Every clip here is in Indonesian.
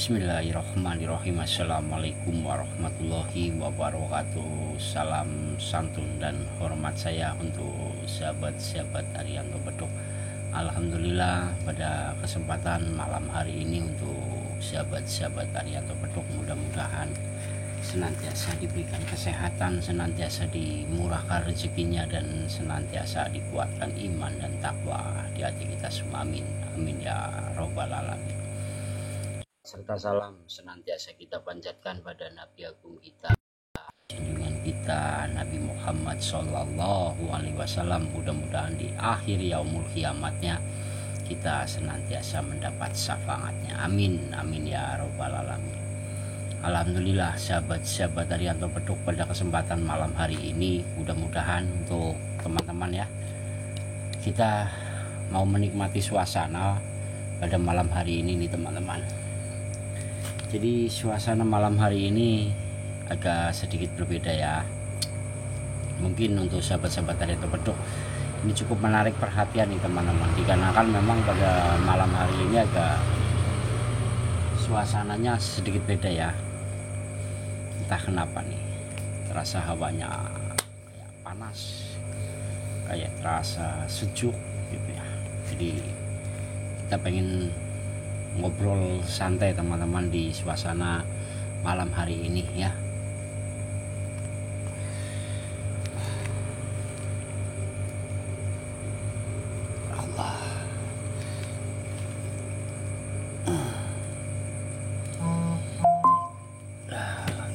Bismillahirrahmanirrahim. Assalamualaikum warahmatullahi wabarakatuh. Salam santun dan hormat saya untuk sahabat-sahabat Arianto Bedok. Alhamdulillah pada kesempatan malam hari ini untuk sahabat-sahabat Arianto Bedok, mudah-mudahan senantiasa diberikan kesehatan, senantiasa dimurahkan rezekinya, dan senantiasa dikuatkan iman dan takwa di hati kita semua. Amin. Amin ya robbal alamin. Serta salam senantiasa kita panjatkan pada Nabi Agung kita, junjungan kita Nabi Muhammad Sallallahu Alaihi Wasallam. Mudah-mudahan di akhir yaumul kiamatnya kita senantiasa mendapat syafaatnya. Amin. Amin ya robbal alamin. Alhamdulillah sahabat-sahabat Arianto Bedok, pada kesempatan malam hari ini mudah-mudahan untuk teman-teman ya, kita mau menikmati suasana pada malam hari ini nih teman-teman. Jadi suasana malam hari ini agak sedikit berbeda ya. Mungkin untuk sahabat-sahabat Arianto Bedok ini cukup menarik perhatian nih teman-teman, dikarenakan memang pada malam hari ini agak suasananya sedikit beda ya. Entah kenapa nih, terasa hawanya kayak panas, kayak terasa sejuk gitu ya. Jadi kita pengen ngobrol santai teman-teman di suasana malam hari ini ya. Allah.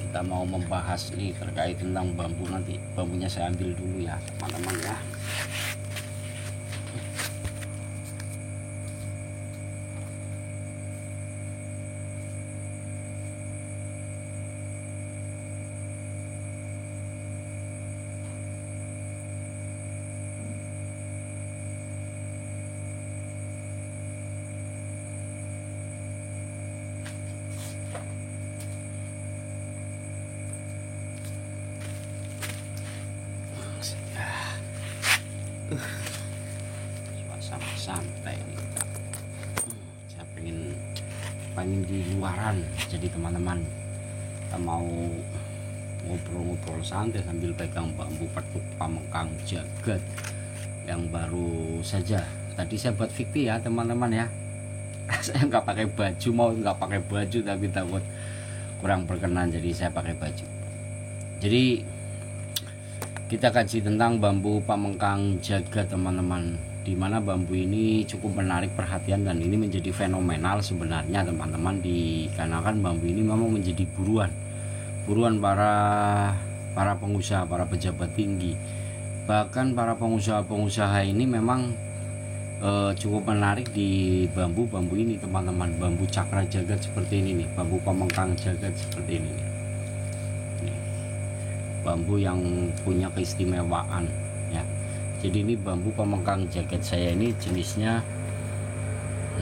Kita mau membahas nih terkait tentang bambu. Nanti bambunya saya ambil dulu ya teman-teman ya. Suasana santai nih kita. Saya pengen di luaran. Jadi teman-teman, kita mau ngobrol-ngobrol santai sambil pegang bambu petuk Pamengkang Jagat yang baru saja tadi saya buat fiktif ya teman-teman ya. Saya nggak pakai baju, mau nggak pakai baju tapi takut kurang berkenan, jadi saya pakai baju. Jadi kita kaji tentang bambu Pamengkang Jagat teman-teman, di mana bambu ini cukup menarik perhatian dan ini menjadi fenomenal sebenarnya teman-teman, dikarenakan bambu ini memang menjadi buruan para pengusaha, para pejabat tinggi, bahkan para pengusaha ini memang cukup menarik di bambu ini teman-teman. Bambu Cakra Jagat seperti ini nih, bambu Pamengkang Jagat seperti ini nih. Bambu yang punya keistimewaan ya. Jadi ini bambu Pamengkang Jagat saya ini jenisnya,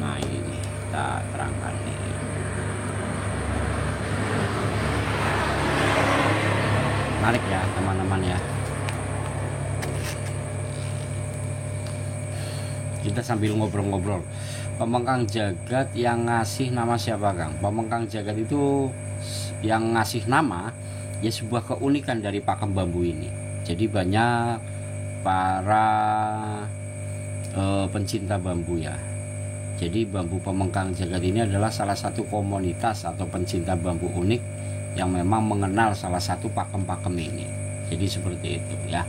nah ini kita terangkan nih. Menarik ya teman-teman ya. Kita sambil ngobrol-ngobrol. Pamengkang Jagat yang ngasih nama siapa Kang? Pamengkang Jagat itu yang ngasih nama ya sebuah keunikan dari pakem bambu ini. Jadi banyak para pencinta bambu ya. Jadi bambu Pamengkang Jagat ini adalah salah satu komunitas atau pencinta bambu unik yang memang mengenal salah satu pakem-pakem ini. Jadi seperti itu ya.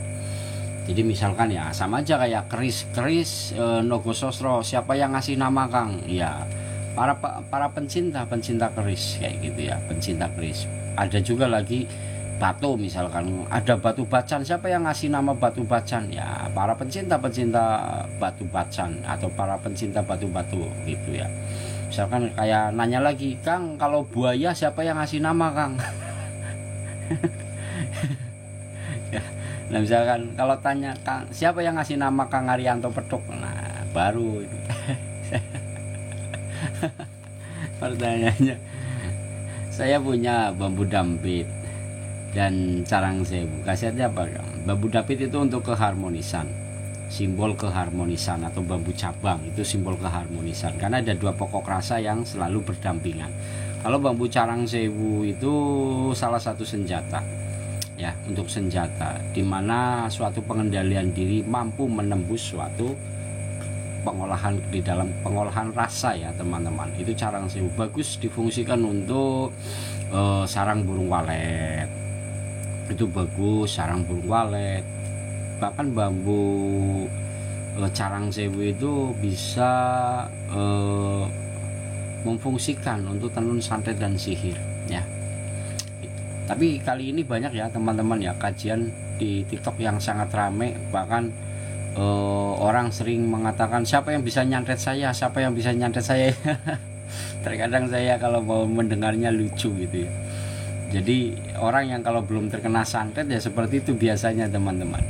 Jadi misalkan ya sama aja kayak keris Nogosostro, siapa yang ngasih nama Kang? Ya para pencinta keris kayak gitu ya, pencinta keris. Ada juga lagi batu, misalkan ada batu bacan, siapa yang ngasih nama batu bacan? Ya para pencinta batu bacan atau para pencinta batu-batu gitu ya. Misalkan kayak nanya lagi, Kang kalau buaya siapa yang ngasih nama Kang? Ya, nah misalkan kalau tanya Kang siapa yang ngasih nama Kang Arianto Bedok, nah baru itu. Pertanyaannya, saya punya bambu dampit dan carang sewu. Khasiatnya apa Kang? Bambu dampit itu untuk keharmonisan, simbol keharmonisan, atau bambu cabang itu simbol keharmonisan, karena ada dua pokok rasa yang selalu berdampingan. Kalau bambu carang sewu itu salah satu senjata ya, untuk senjata dimana suatu pengendalian diri mampu menembus suatu pengolahan di dalam pengolahan rasa ya teman-teman. Itu carang sewu bagus difungsikan untuk sarang burung walet, itu bagus sarang burung walet. Bahkan bambu carang sewu itu bisa memfungsikan untuk tenun santet dan sihir ya. Tapi kali ini banyak ya teman-teman ya kajian di TikTok yang sangat rame, bahkan orang sering mengatakan siapa yang bisa nyantet saya, siapa yang bisa nyantet saya. Terkadang saya kalau mau mendengarnya lucu gitu ya. Jadi orang yang kalau belum terkena santet ya seperti itu biasanya teman-teman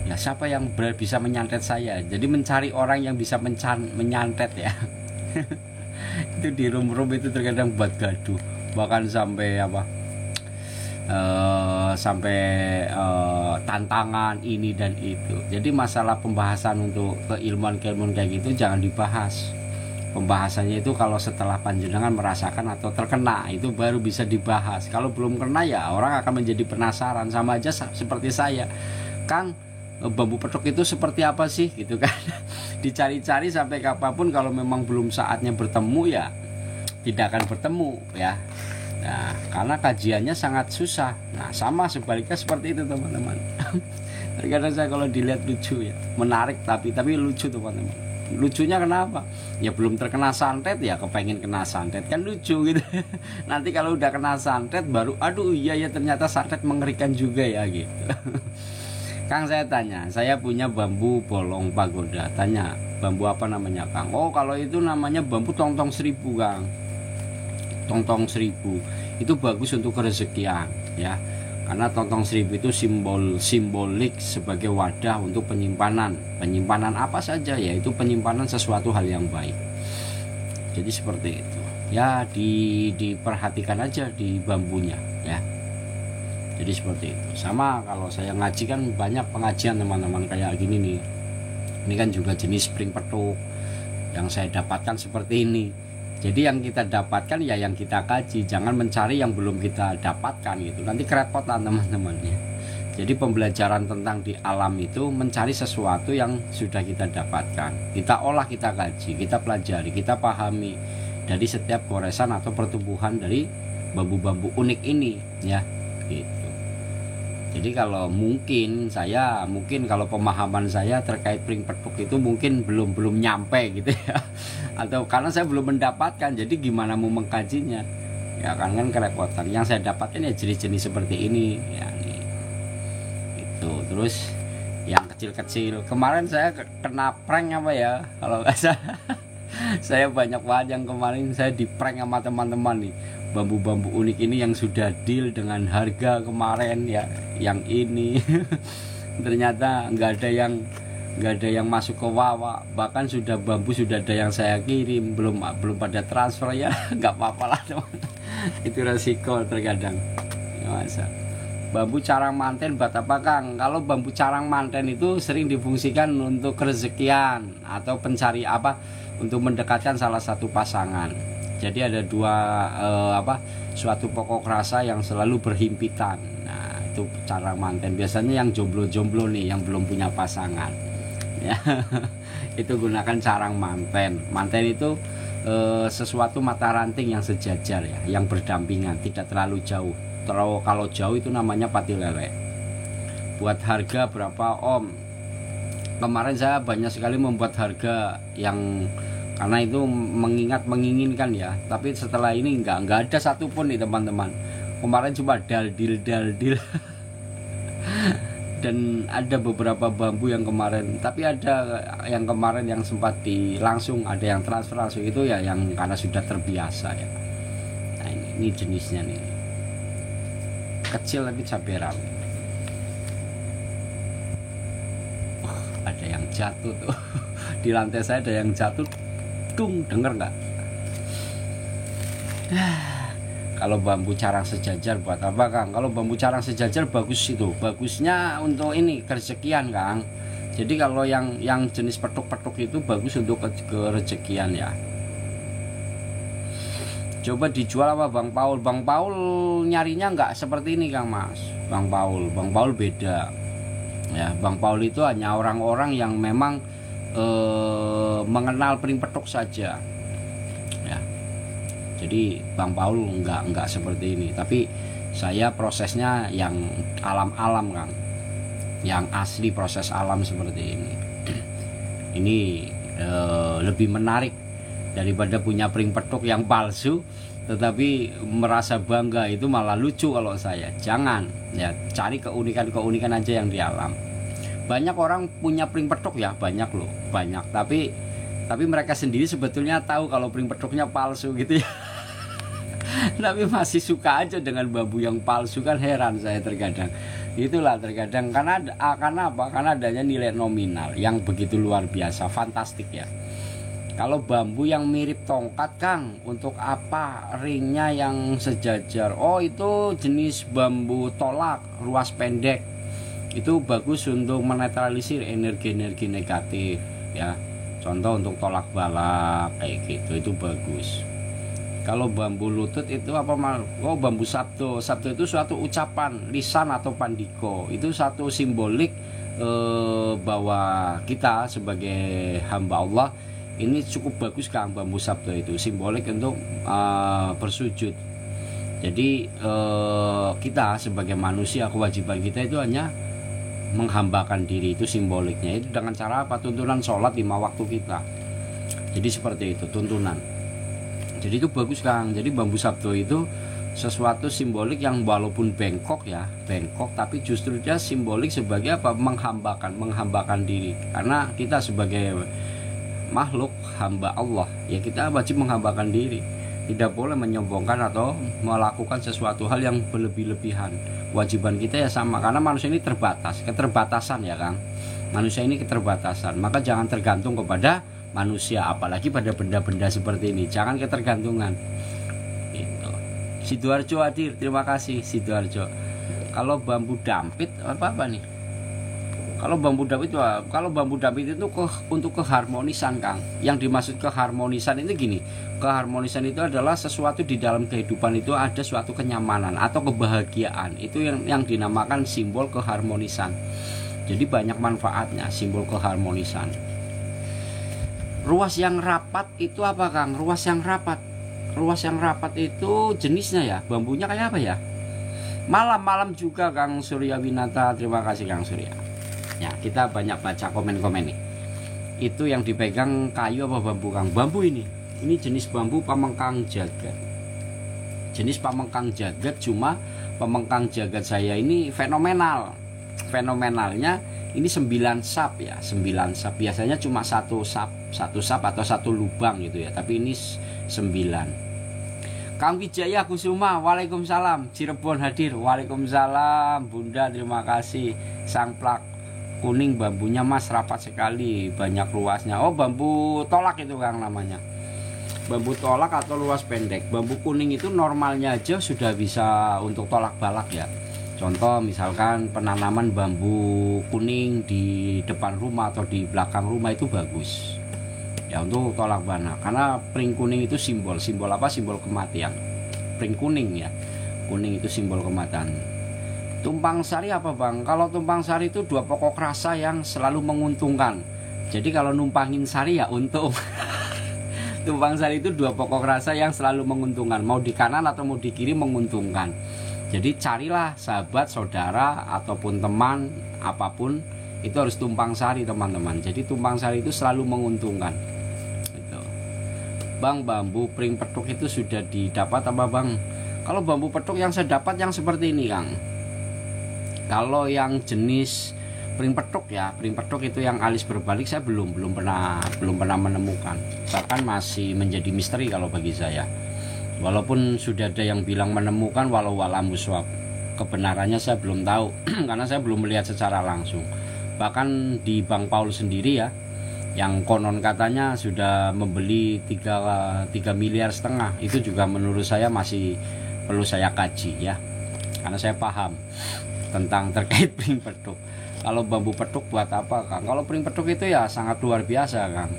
ya, siapa yang bisa menyantet saya, jadi mencari orang yang bisa menyantet ya. Itu di room itu terkadang buat gaduh, bahkan sampai tantangan ini dan itu. Jadi masalah pembahasan untuk keilmuan kayak gitu jangan dibahas. Pembahasannya itu kalau setelah panjenengan merasakan atau terkena itu baru bisa dibahas. Kalau belum kena ya orang akan menjadi penasaran. Sama aja seperti saya, Kang, bambu petuk itu seperti apa sih gitu kan. Dicari-cari sampai kapanpun, kalau memang belum saatnya bertemu ya tidak akan bertemu ya. Nah, karena kajiannya sangat susah. Nah, sama sebaliknya seperti itu teman-teman. Terkadang saya kalau dilihat lucu ya, menarik tapi lucu teman-teman. Lucunya kenapa? Ya belum terkena santet ya kepengen kena santet, kan lucu gitu. Nanti kalau udah kena santet baru aduh iya ya ternyata santet mengerikan juga ya gitu. Kang, saya tanya, saya punya bambu bolong pagoda. Tanya, bambu apa namanya Kang? Oh, kalau itu namanya bambu tongtong 1000 Kang. Tongtong 1000 itu bagus untuk kerezekian ya. Karena tongtong 1000 itu simbolik sebagai wadah untuk penyimpanan. Penyimpanan apa saja, yaitu penyimpanan sesuatu hal yang baik. Jadi seperti itu. Ya diperhatikan aja di bambunya ya. Jadi seperti itu. Sama kalau saya ngaji kan banyak pengajian teman-teman kayak gini nih. Ini kan juga jenis spring petuk yang saya dapatkan seperti ini. Jadi yang kita dapatkan ya yang kita kaji, jangan mencari yang belum kita dapatkan gitu. Nanti kerepotan teman-teman ya. Jadi pembelajaran tentang di alam itu mencari sesuatu yang sudah kita dapatkan. Kita olah, kita kaji, kita pelajari, kita pahami dari setiap goresan atau pertumbuhan dari bambu-bambu unik ini ya. Gitu. Jadi kalau mungkin kalau pemahaman saya terkait pring petuk itu mungkin belum nyampe gitu ya. Atau karena saya belum mendapatkan, jadi gimana mau mengkajinya? Ya kan kerepotan. Yang saya dapatkan ya jenis-jenis seperti ini ya nih. Itu. Terus yang kecil-kecil. Kemarin saya kena prank apa ya? Kalau nggak salah. Saya banyak banget yang kemarin saya di prank sama teman-teman nih. Bambu-bambu unik ini yang sudah deal dengan harga kemarin ya, yang ini ternyata nggak ada yang masuk ke Wawa, bahkan bambu sudah ada yang saya kirim belum pada transfer ya. Nggak apa-apa lah teman. Itu resiko terkadang ya, masa. Bambu carang manten buat apa Kang? Kalau bambu carang manten itu sering difungsikan untuk kerezekian atau pencari untuk mendekatkan salah satu pasangan. Jadi ada suatu pokok rasa yang selalu berhimpitan. Nah, itu carang manten. Biasanya yang jomblo-jomblo nih, yang belum punya pasangan. Ya. Itu gunakan carang manten. Manten itu sesuatu mata ranting yang sejajar ya, yang berdampingan, tidak terlalu jauh. Kalau jauh itu namanya pati lele. Buat harga berapa Om? Kemarin saya banyak sekali membuat harga yang karena itu menginginkan ya, tapi setelah ini nggak ada satupun nih teman-teman. Kemarin cuma daldil dan ada beberapa bambu yang kemarin, tapi ada yang kemarin yang sempat langsung ada yang transfer langsung itu ya, yang karena sudah terbiasa ya. Nah ini jenisnya nih, kecil tapi cabai rawit. Ada yang jatuh tuh di lantai saya, ada yang jatuh. Denger nggak? Kalau bambu carang sejajar buat apa Kang? Kalau bambu carang sejajar bagus itu, bagusnya untuk ini kerezekian Kang. Jadi kalau yang jenis petuk-petuk itu bagus untuk kerezekian ya. Coba dijual apa Bang Paul? Bang Paul nyarinya nggak seperti ini Kang Mas. Bang Paul beda. Ya, Bang Paul itu hanya orang-orang yang memang mengenal pring petuk saja. Ya. Jadi Bang Paul nggak seperti ini. Tapi saya prosesnya yang alam-alam Kang. Yang asli proses alam seperti ini. Ini lebih menarik daripada punya pring petuk yang palsu tetapi merasa bangga. Itu malah lucu kalau saya. Jangan ya, cari keunikan aja yang di alam. Banyak orang punya pring petuk ya, banyak loh, banyak. Tapi mereka sendiri sebetulnya tahu kalau pring petuknya palsu gitu ya. Tapi masih suka aja dengan bambu yang palsu, kan heran saya terkadang. Itulah terkadang karena apa? Karena adanya nilai nominal yang begitu luar biasa, fantastik ya. Kalau bambu yang mirip tongkat Kang, untuk apa ringnya yang sejajar? Oh, itu jenis bambu tolak ruas pendek. Itu bagus untuk menetralisir energi-energi negatif ya. Contoh untuk tolak balak kayak gitu, itu bagus. Kalau bambu lutut itu apa? Oh, bambu sabdo. Sabdo itu suatu ucapan, lisan atau pandiko. Itu satu simbolik bahwa kita sebagai hamba Allah ini cukup bagus Kang, bambu sabdo itu simbolik untuk bersujud. Jadi kita sebagai manusia, kewajiban kita itu hanya menghambakan diri, itu simboliknya. Itu dengan cara apa? Tuntunan sholat 5 waktu kita. Jadi seperti itu tuntunan. Jadi itu bagus Kang. Jadi bambu sabdo itu sesuatu simbolik yang walaupun bengkok ya, bengkok, tapi justru dia simbolik sebagai apa? Menghambakan diri. Karena kita sebagai makhluk hamba Allah ya, kita wajib menghambakan diri. Tidak boleh menyombongkan atau melakukan sesuatu hal yang berlebih-lebihan. Kewajiban kita ya sama, karena manusia ini terbatas, keterbatasan ya Kang. Manusia ini keterbatasan, maka jangan tergantung kepada manusia, apalagi pada benda-benda seperti ini. Jangan ketergantungan. Itu. Sidoarjo hadir, terima kasih Sidoarjo. Kalau bambu dampit apa nih? Kalau bambu dampit itu untuk keharmonisan Kang. Yang dimaksud keharmonisan itu gini. Keharmonisan itu adalah sesuatu di dalam kehidupan itu ada suatu kenyamanan atau kebahagiaan. Itu yang dinamakan simbol keharmonisan. Jadi banyak manfaatnya simbol keharmonisan. Ruas yang rapat itu apa Kang? Ruas yang rapat itu jenisnya ya, bambunya kayak apa ya? Malam juga Kang Surya Winata, terima kasih Kang Surya. Ya, kita banyak baca komen-komen nih. Itu yang dipegang kayu apa bambu Kang? Bambu ini jenis bambu pamengkang jagat. Jenis pamengkang jagat, cuma pamengkang jagat saya ini fenomenalnya ini 9 sap ya, 9 sap. Biasanya cuma satu sap atau satu lubang gitu ya, tapi ini 9. Kang Wijaya Kusuma, waalaikumsalam. Cirebon hadir, waalaikumsalam. Bunda, terima kasih. Sang plak kuning bambunya Mas, rapat sekali, banyak ruasnya. Oh, bambu tolak itu Kang namanya. Bambu tolak atau luas pendek. Bambu kuning itu normalnya aja sudah bisa untuk tolak balak ya. Contoh misalkan penanaman bambu kuning di depan rumah atau di belakang rumah itu bagus ya untuk tolak balak, karena pring kuning itu simbol apa? Simbol kematian. Pring kuning ya, kuning itu simbol kematian. Tumpang sari apa Bang? Kalau tumpang sari itu 2 pokok rasa yang selalu menguntungkan. Jadi kalau numpangin sari ya untung. Tumpang sari itu 2 pokok rasa yang selalu menguntungkan, mau di kanan atau mau di kiri menguntungkan. Jadi carilah sahabat, saudara, ataupun teman, apapun, itu harus tumpang sari teman-teman. Jadi tumpang sari itu selalu menguntungkan gitu. Bang, bambu pring petuk itu sudah didapat apa Bang? Kalau bambu petuk yang saya dapat yang seperti ini Kang. Kalau yang jenis pring petuk ya, pring petuk itu yang alis berbalik saya belum pernah menemukan. Bahkan masih menjadi misteri kalau bagi saya. Walaupun sudah ada yang bilang menemukan, walau alam bisawab, kebenarannya saya belum tahu karena saya belum melihat secara langsung. Bahkan di Bang Paul sendiri ya, yang konon katanya sudah membeli 3,5 miliar, itu juga menurut saya masih perlu saya kaji ya, karena saya paham tentang terkait pring petuk. Kalau bambu petuk buat apa Kang? Kalau pring petuk itu ya sangat luar biasa Kang.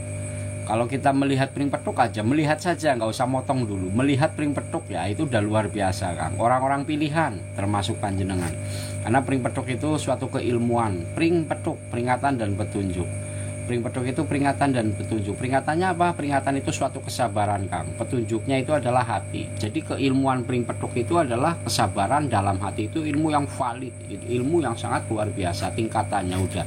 Kalau kita melihat pring petuk aja, melihat saja, nggak usah motong dulu. Melihat pring petuk ya itu udah luar biasa, Kang. Orang-orang pilihan termasuk panjenengan. Karena pring petuk itu suatu keilmuan. Pring petuk, peringatan dan petunjuk. Pring petuk itu peringatan dan petunjuk. Peringatannya apa? Peringatan itu suatu kesabaran, Kang. Petunjuknya itu adalah hati. Jadi keilmuan pring petuk itu adalah kesabaran dalam hati. Itu ilmu yang valid, ilmu yang sangat luar biasa tingkatannya udah.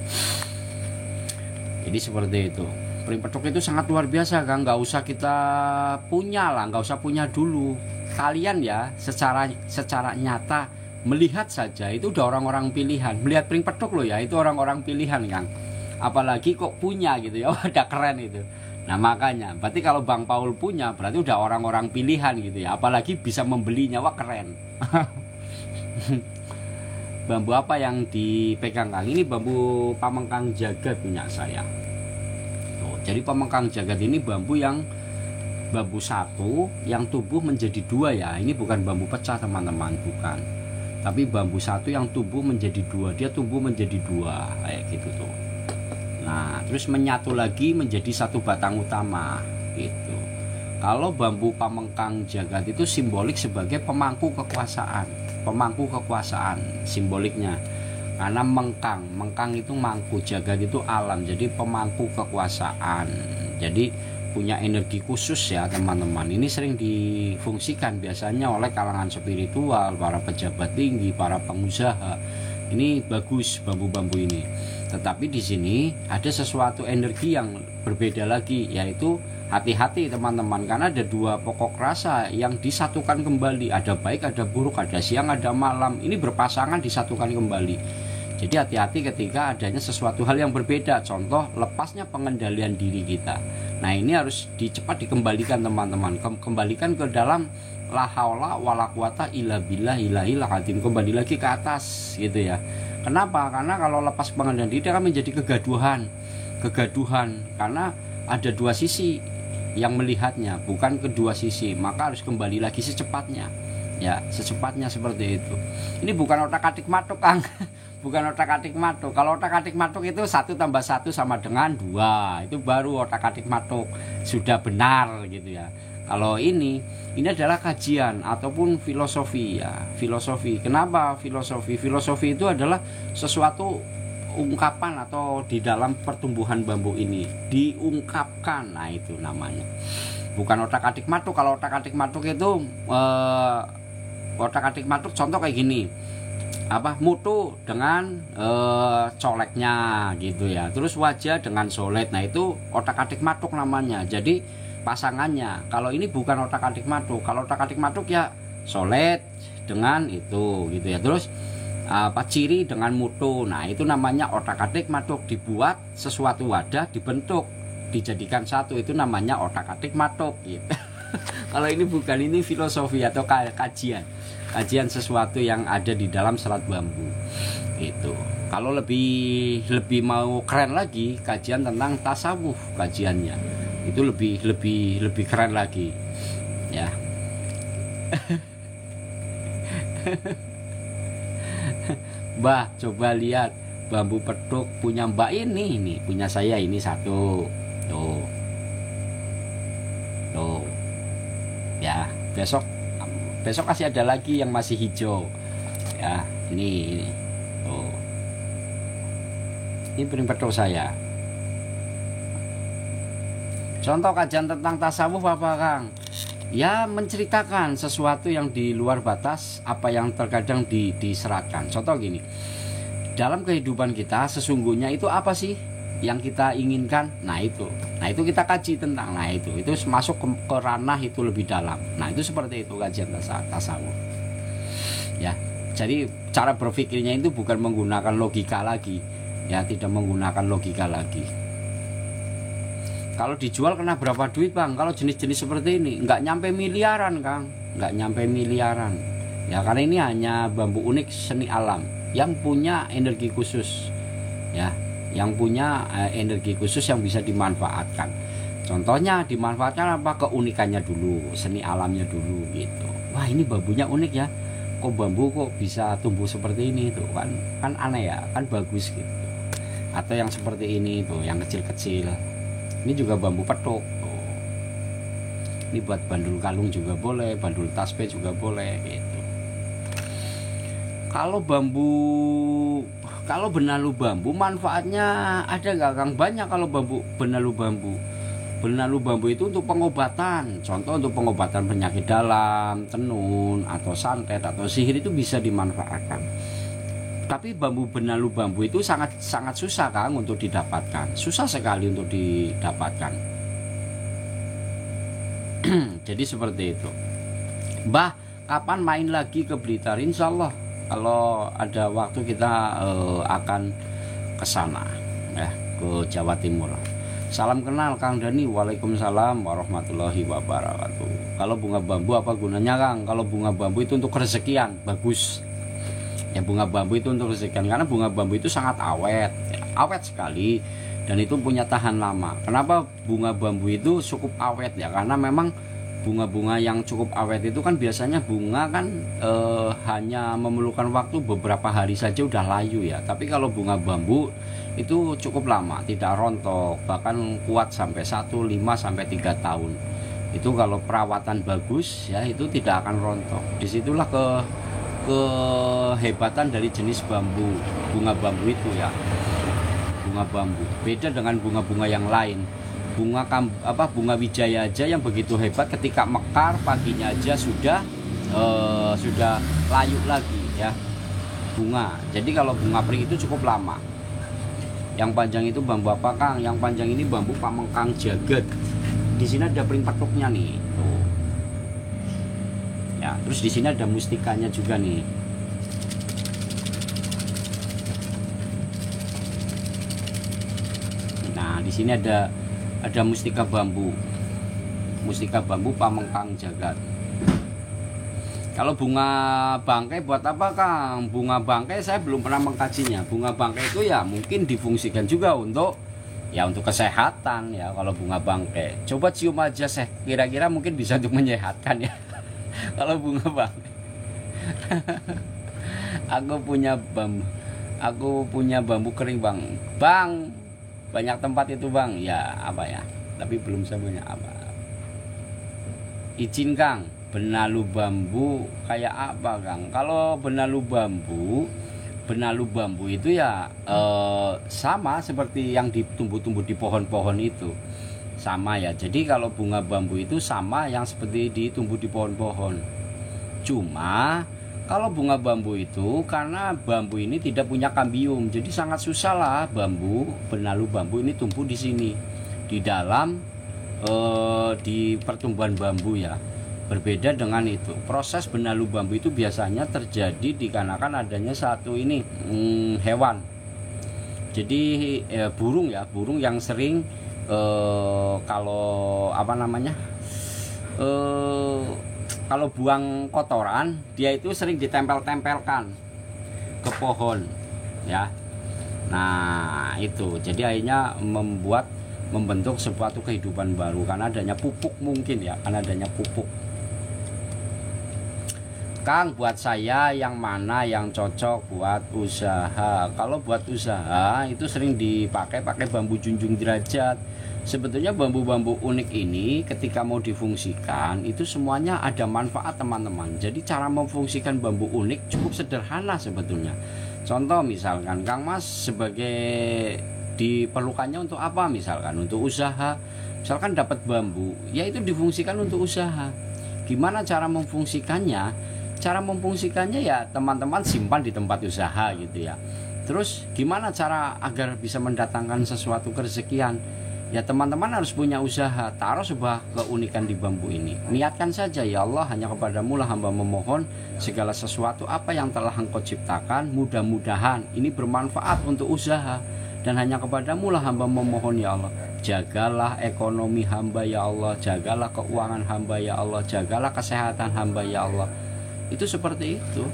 Jadi seperti itu. Pring petuk itu sangat luar biasa, Kang. Nggak usah kita punya lah, nggak usah punya dulu. Kalian ya secara nyata melihat saja itu udah orang-orang pilihan. Melihat pring petuk loh ya, itu orang-orang pilihan, Kang. Apalagi kok punya gitu ya, udah keren itu. Nah makanya, berarti kalau Bang Paul punya, berarti udah orang-orang pilihan gitu ya. Apalagi bisa membelinya, wah keren. Bambu apa yang dipegang, Kang? Ini bambu pamengkang jagat punya saya. Jadi pamengkang jagat ini bambu satu yang tumbuh menjadi dua ya. Ini bukan bambu pecah teman-teman, bukan. Tapi bambu satu yang tumbuh menjadi dua. Dia tumbuh menjadi dua kayak gitu tuh. Nah, terus menyatu lagi menjadi satu batang utama gitu. Kalau bambu pamengkang jagat itu simbolik sebagai pemangku kekuasaan. Pemangku kekuasaan simboliknya. Karena mengkang itu mangku, jagat itu alam, jadi pemangku kekuasaan. Jadi punya energi khusus ya teman-teman. Ini sering difungsikan biasanya oleh kalangan spiritual, para pejabat tinggi, para pengusaha. Ini bagus bambu-bambu ini. Tetapi di sini ada sesuatu energi yang berbeda lagi, yaitu hati-hati teman-teman, karena ada dua pokok rasa yang disatukan kembali. Ada baik, ada buruk, ada siang, ada malam. Ini berpasangan disatukan kembali. Jadi hati-hati ketika adanya sesuatu hal yang berbeda. Contoh lepasnya pengendalian diri kita. Nah ini harus cepat dikembalikan teman-teman. Kembalikan ke dalam la haula wala quwata illa billah ilahil azim. Kembali lagi ke atas gitu ya. Kenapa? Karena kalau lepas pengendalian diri akan menjadi kegaduhan. Karena ada dua sisi yang melihatnya, bukan kedua sisi. Maka harus kembali lagi secepatnya. Ya, secepatnya seperti itu. Ini bukan otak-atik matuk, Kang. Bukan otak-atik matuk. Kalau otak-atik matuk itu 1 tambah 1 sama dengan 2. Itu baru otak-atik matuk. Sudah benar gitu ya. Kalau ini adalah kajian ataupun filosofi ya. Filosofi. Kenapa filosofi? Filosofi itu adalah sesuatu ungkapan atau di dalam pertumbuhan bambu ini diungkapkan. Nah, itu namanya. Bukan otak-atik matuk. Kalau otak-atik matuk itu otak-atik matuk contoh kayak gini. Mutu dengan coleknya gitu ya. Terus wajah dengan solet. Nah, itu otak-atik matuk namanya. Jadi pasangannya. Kalau ini bukan otak-atik matuk. Kalau otak-atik matuk ya solet dengan itu gitu ya. Terus ciri dengan mutu. Nah, itu namanya otak-atik matuk. Dibuat sesuatu wadah, dibentuk, dijadikan satu. Itu namanya otak-atik matuk gitu. Kalau ini bukan, ini filosofi atau kajian sesuatu yang ada di dalam serat bambu itu. Kalau lebih mau keren lagi, kajian tentang tasawuf, kajiannya itu lebih keren lagi ya. Mbah, coba lihat bambu petuk punya Mbak ini punya saya ini satu tuh ya. Besok masih ada lagi yang masih hijau ya. Ini ini pring petuk saya. Contoh kajian tentang tasawuf apa, Kang? Ya menceritakan sesuatu yang di luar batas apa yang terkadang diseratkan. Contoh gini, dalam kehidupan kita sesungguhnya itu apa sih yang kita inginkan? Nah itu kita kaji tentang. Nah itu masuk ke ranah itu lebih dalam. Nah itu seperti itu kajian tasawuf ya. Jadi cara berpikirnya itu bukan menggunakan logika lagi ya, tidak menggunakan logika lagi. Kalau dijual kena berapa duit, Bang? Kalau jenis-jenis seperti ini nggak nyampe miliaran, Kang. Nggak nyampe miliaran ya, karena ini hanya bambu unik seni alam yang punya energi khusus ya, yang punya energi khusus yang bisa dimanfaatkan. Contohnya dimanfaatkan apa? Keunikannya dulu, seni alamnya dulu gitu. Wah ini bambunya unik ya, kok bambu kok bisa tumbuh seperti ini tuh kan aneh ya, kan bagus gitu. Atau yang seperti ini tuh, yang kecil-kecil Ini juga bambu petuk. Ini buat bandul kalung juga boleh, bandul tasbih juga boleh gitu. Kalau benalu bambu manfaatnya ada nggak Kang? Banyak kalau benalu bambu. Benalu bambu itu untuk pengobatan. Contoh untuk pengobatan penyakit dalam, tenun atau santet atau sihir itu bisa dimanfaatkan. Tapi benalu bambu itu sangat susah Kang untuk didapatkan. Susah sekali untuk didapatkan. Jadi seperti itu. Mbah, kapan main lagi ke Blitar? Insya Allah kalau ada waktu kita akan ke sana ya, ke Jawa Timur. Salam kenal Kang Dani. Waalaikumsalam warahmatullahi wabarakatuh. Kalau bunga bambu apa gunanya Kang? Kalau bunga bambu itu untuk rezekian, bagus. Ya bunga bambu itu untuk rezekian karena bunga bambu itu sangat awet, ya, awet sekali dan itu punya tahan lama. Kenapa bunga bambu itu cukup awet ya? Karena memang bunga-bunga yang cukup awet itu kan biasanya bunga kan hanya memerlukan waktu beberapa hari saja udah layu ya. Tapi kalau bunga bambu itu cukup lama, tidak rontok, bahkan kuat sampai 1, 5 sampai 3 tahun. Itu kalau perawatan bagus ya itu tidak akan rontok. Disitulah kehebatan dari jenis bunga bambu itu ya. Bunga bambu beda dengan bunga-bunga yang lain. Bunga wijaya aja yang begitu hebat, ketika mekar paginya aja sudah layu lagi ya bunga. Jadi kalau bunga pring itu cukup lama. Yang panjang itu bambu apa Kang? Yang panjang ini bambu pamengkang jagat. Di sini ada pring petuknya nih. Tuh. Ya, terus di sini ada mustikanya juga nih. Nah, di sini ada mustika bambu. Mustika bambu pamengkang jagat. Kalau bunga bangkai buat apa Kang? Bunga bangkai saya belum pernah mengkajinya. Bunga bangkai itu ya mungkin difungsikan juga untuk kesehatan ya. Kalau bunga bangkai coba cium aja kira-kira mungkin bisa untuk menyehatkan ya. Kalau bunga bangkai aku punya bambu kering bang, banyak tempat itu bang ya, apa ya, tapi belum semuanya apa. Izin Kang, benalu bambu kayak apa Kang? Kalau benalu bambu itu ya sama seperti yang ditumbuh-tumbuh di pohon-pohon itu, sama ya. Jadi kalau bunga bambu itu sama yang seperti ditumbuh di pohon-pohon. Cuma kalau bunga bambu itu karena bambu ini tidak punya kambium, jadi sangat susah lah benalu bambu ini tumbuh di sini, di dalam di pertumbuhan bambu ya. Berbeda dengan itu, proses benalu bambu itu biasanya terjadi dikarenakan adanya satu ini hewan. Jadi burung yang sering kalau kalau buang kotoran dia itu sering ditempel-tempelkan ke pohon ya. Nah itu jadi akhirnya membentuk suatu kehidupan baru karena adanya pupuk, mungkin ya, karena adanya pupuk. Kang, buat saya yang mana yang cocok buat usaha? Kalau buat usaha itu sering pakai bambu junjung derajat. Sebetulnya bambu-bambu unik ini ketika mau difungsikan itu semuanya ada manfaat teman-teman. Jadi cara memfungsikan bambu unik cukup sederhana sebetulnya. Contoh misalkan Kang Mas sebagai diperlukannya untuk apa, misalkan untuk usaha, misalkan dapat bambu ya itu difungsikan untuk usaha. Gimana cara memfungsikannya? Cara memfungsikannya ya teman-teman simpan di tempat usaha gitu ya. Terus gimana cara agar bisa mendatangkan sesuatu kerezekian? Ya teman-teman harus punya usaha, taruh sebuah keunikan di bambu ini. Niatkan saja, ya Allah, hanya kepadamu lah hamba memohon segala sesuatu apa yang telah engkau ciptakan, mudah-mudahan ini bermanfaat untuk usaha. Dan hanya kepadamu lah hamba memohon, ya Allah. Jagalah ekonomi hamba, ya Allah. Jagalah keuangan hamba, ya Allah. Jagalah kesehatan hamba, ya Allah. Itu seperti itu.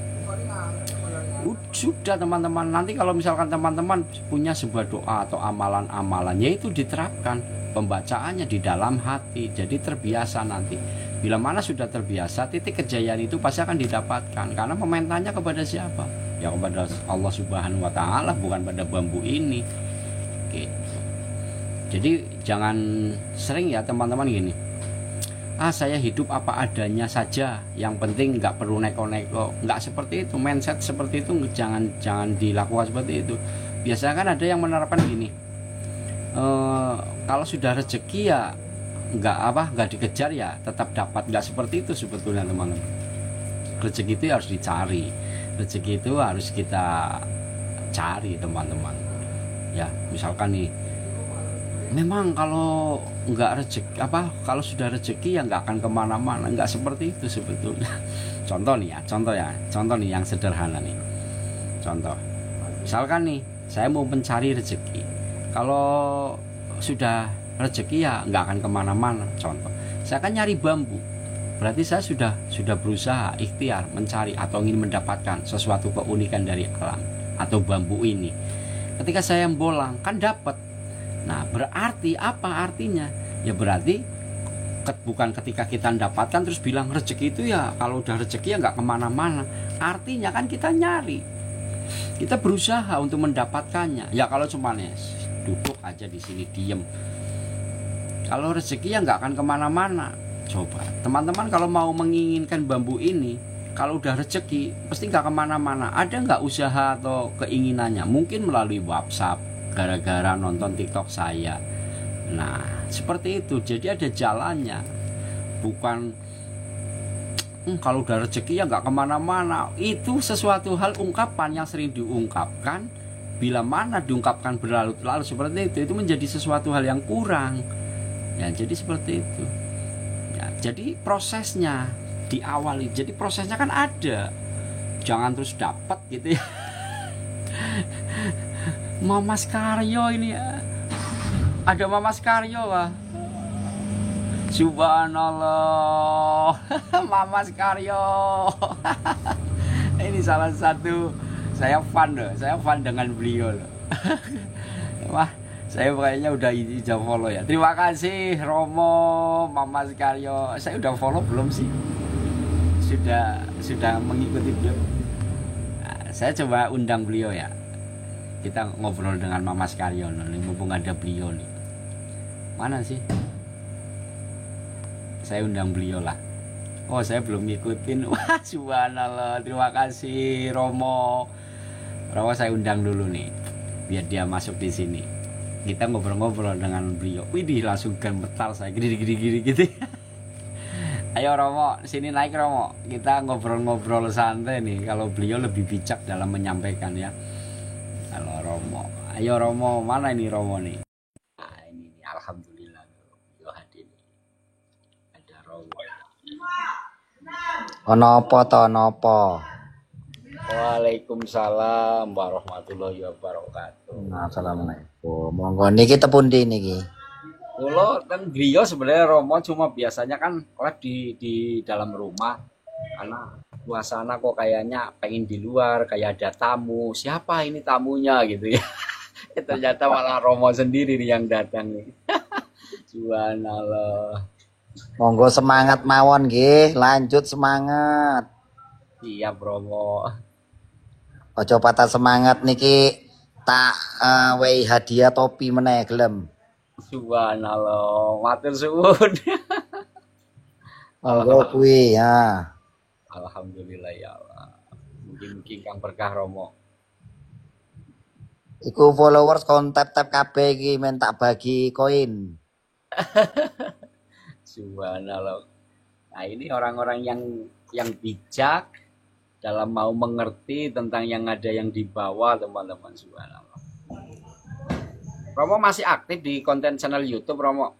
Sudah teman-teman, nanti kalau misalkan teman-teman punya sebuah doa atau amalan-amalan, yaitu diterapkan pembacaannya di dalam hati, jadi terbiasa nanti. Bila mana sudah terbiasa, titik kejayaan itu pasti akan didapatkan. Karena memintaannya kepada siapa? Ya kepada Allah Subhanahu wa Ta'ala, bukan pada bambu ini gitu. Jadi jangan sering ya teman-teman gini, saya hidup apa adanya saja, yang penting nggak perlu neko-neko. Nggak seperti itu, mindset seperti itu jangan dilakukan seperti itu. Biasanya kan ada yang menerapkan gini, kalau sudah rezeki ya nggak dikejar ya tetap dapat. Nggak seperti itu sebetulnya teman-teman. Rezeki itu harus dicari, rezeki itu harus kita cari teman-teman ya. Misalkan nih, memang kalau nggak rezeki kalau sudah rezeki ya nggak akan kemana-mana. Nggak seperti itu sebetulnya. Contoh nih yang sederhana nih. Contoh, misalkan nih saya mau mencari rezeki, kalau sudah rezeki ya nggak akan kemana-mana. Contoh, saya akan nyari bambu, berarti saya sudah berusaha ikhtiar mencari atau ingin mendapatkan sesuatu keunikan dari alam atau bambu ini. Ketika saya bolang kan dapat. Nah, berarti apa artinya? Ya berarti bukan ketika kita mendapatkan terus bilang rezeki itu ya kalau udah rezeki ya nggak kemana-mana. Artinya kan kita nyari, kita berusaha untuk mendapatkannya. Ya kalau cuma duduk aja di sini diem, kalau rezeki ya nggak akan kemana-mana. Coba teman-teman kalau mau menginginkan bambu ini, kalau udah rezeki pasti nggak kemana-mana. Ada nggak usaha atau keinginannya? Mungkin melalui WhatsApp, gara-gara nonton TikTok saya. Nah seperti itu. Jadi ada jalannya. Bukan kalau udah rezeki ya nggak kemana-mana. Itu sesuatu hal ungkapan yang sering diungkapkan. Bila mana diungkapkan berlarut-larut seperti itu menjadi sesuatu hal yang kurang ya. Jadi seperti itu ya. Jadi prosesnya diawali. Jadi prosesnya kan ada, jangan terus dapat gitu ya. Mamas Karyo ini ya. Ada Mamas Karyo lah. Subhanallah. Mamas Karyo. Ini salah satu, saya fan dengan beliau loh. Wah, saya kayaknya udah follow ya. Terima kasih Romo, Mamas Karyo. Saya udah follow belum sih? Sudah mengikuti beliau. Nah, saya coba undang beliau ya. Kita ngobrol dengan Mamas Karyo nih, mumpung ada beliau nih. Mana sih? Saya undang beliau lah. Oh, saya belum ngikutin. Wah, subhanallah. Terima kasih Romo. Romo saya undang dulu nih, biar dia masuk di sini. Kita ngobrol-ngobrol dengan beliau. Widih, langsung gemetar saya gini gitu. Ayo Romo, sini naik Romo. Kita ngobrol-ngobrol santai nih. Kalau beliau lebih bijak dalam menyampaikan ya. Halo Romo, ayo Romo, mana ini Romo nih? Nah ini nih, alhamdulillah yo hadir. Ada Romo. Nopo to nopo. Waalaikumsalam warahmatullahi wabarakatuh. Assalamualaikum. Monggo niki tepundi niki. Kulo kan beliau sebenarnya Romo cuma biasanya kan live di dalam rumah karena suasana kok kayaknya pengen di luar, kayak ada tamu. Siapa ini tamunya gitu ya. Ternyata malah Romo sendiri nih yang datang nih. Subhanallah. Monggo semangat mawon nggih, lanjut semangat. Siap Romo. Ojo patah semangat niki tak wehi hadiah topi meneh gelem. Subhanallah, matur suwun. Monggo kuwi ya. Alhamdulillah ya Allah. Mungkin Kang berkah Romo. Iku followers kon tap-tap kabeh iki men tak bagi koin. Subhanallah. Nah, ini orang-orang yang bijak dalam mau mengerti tentang yang ada yang di bawah, teman-teman. Subhanallah. Romo masih aktif di konten channel YouTube, Romo?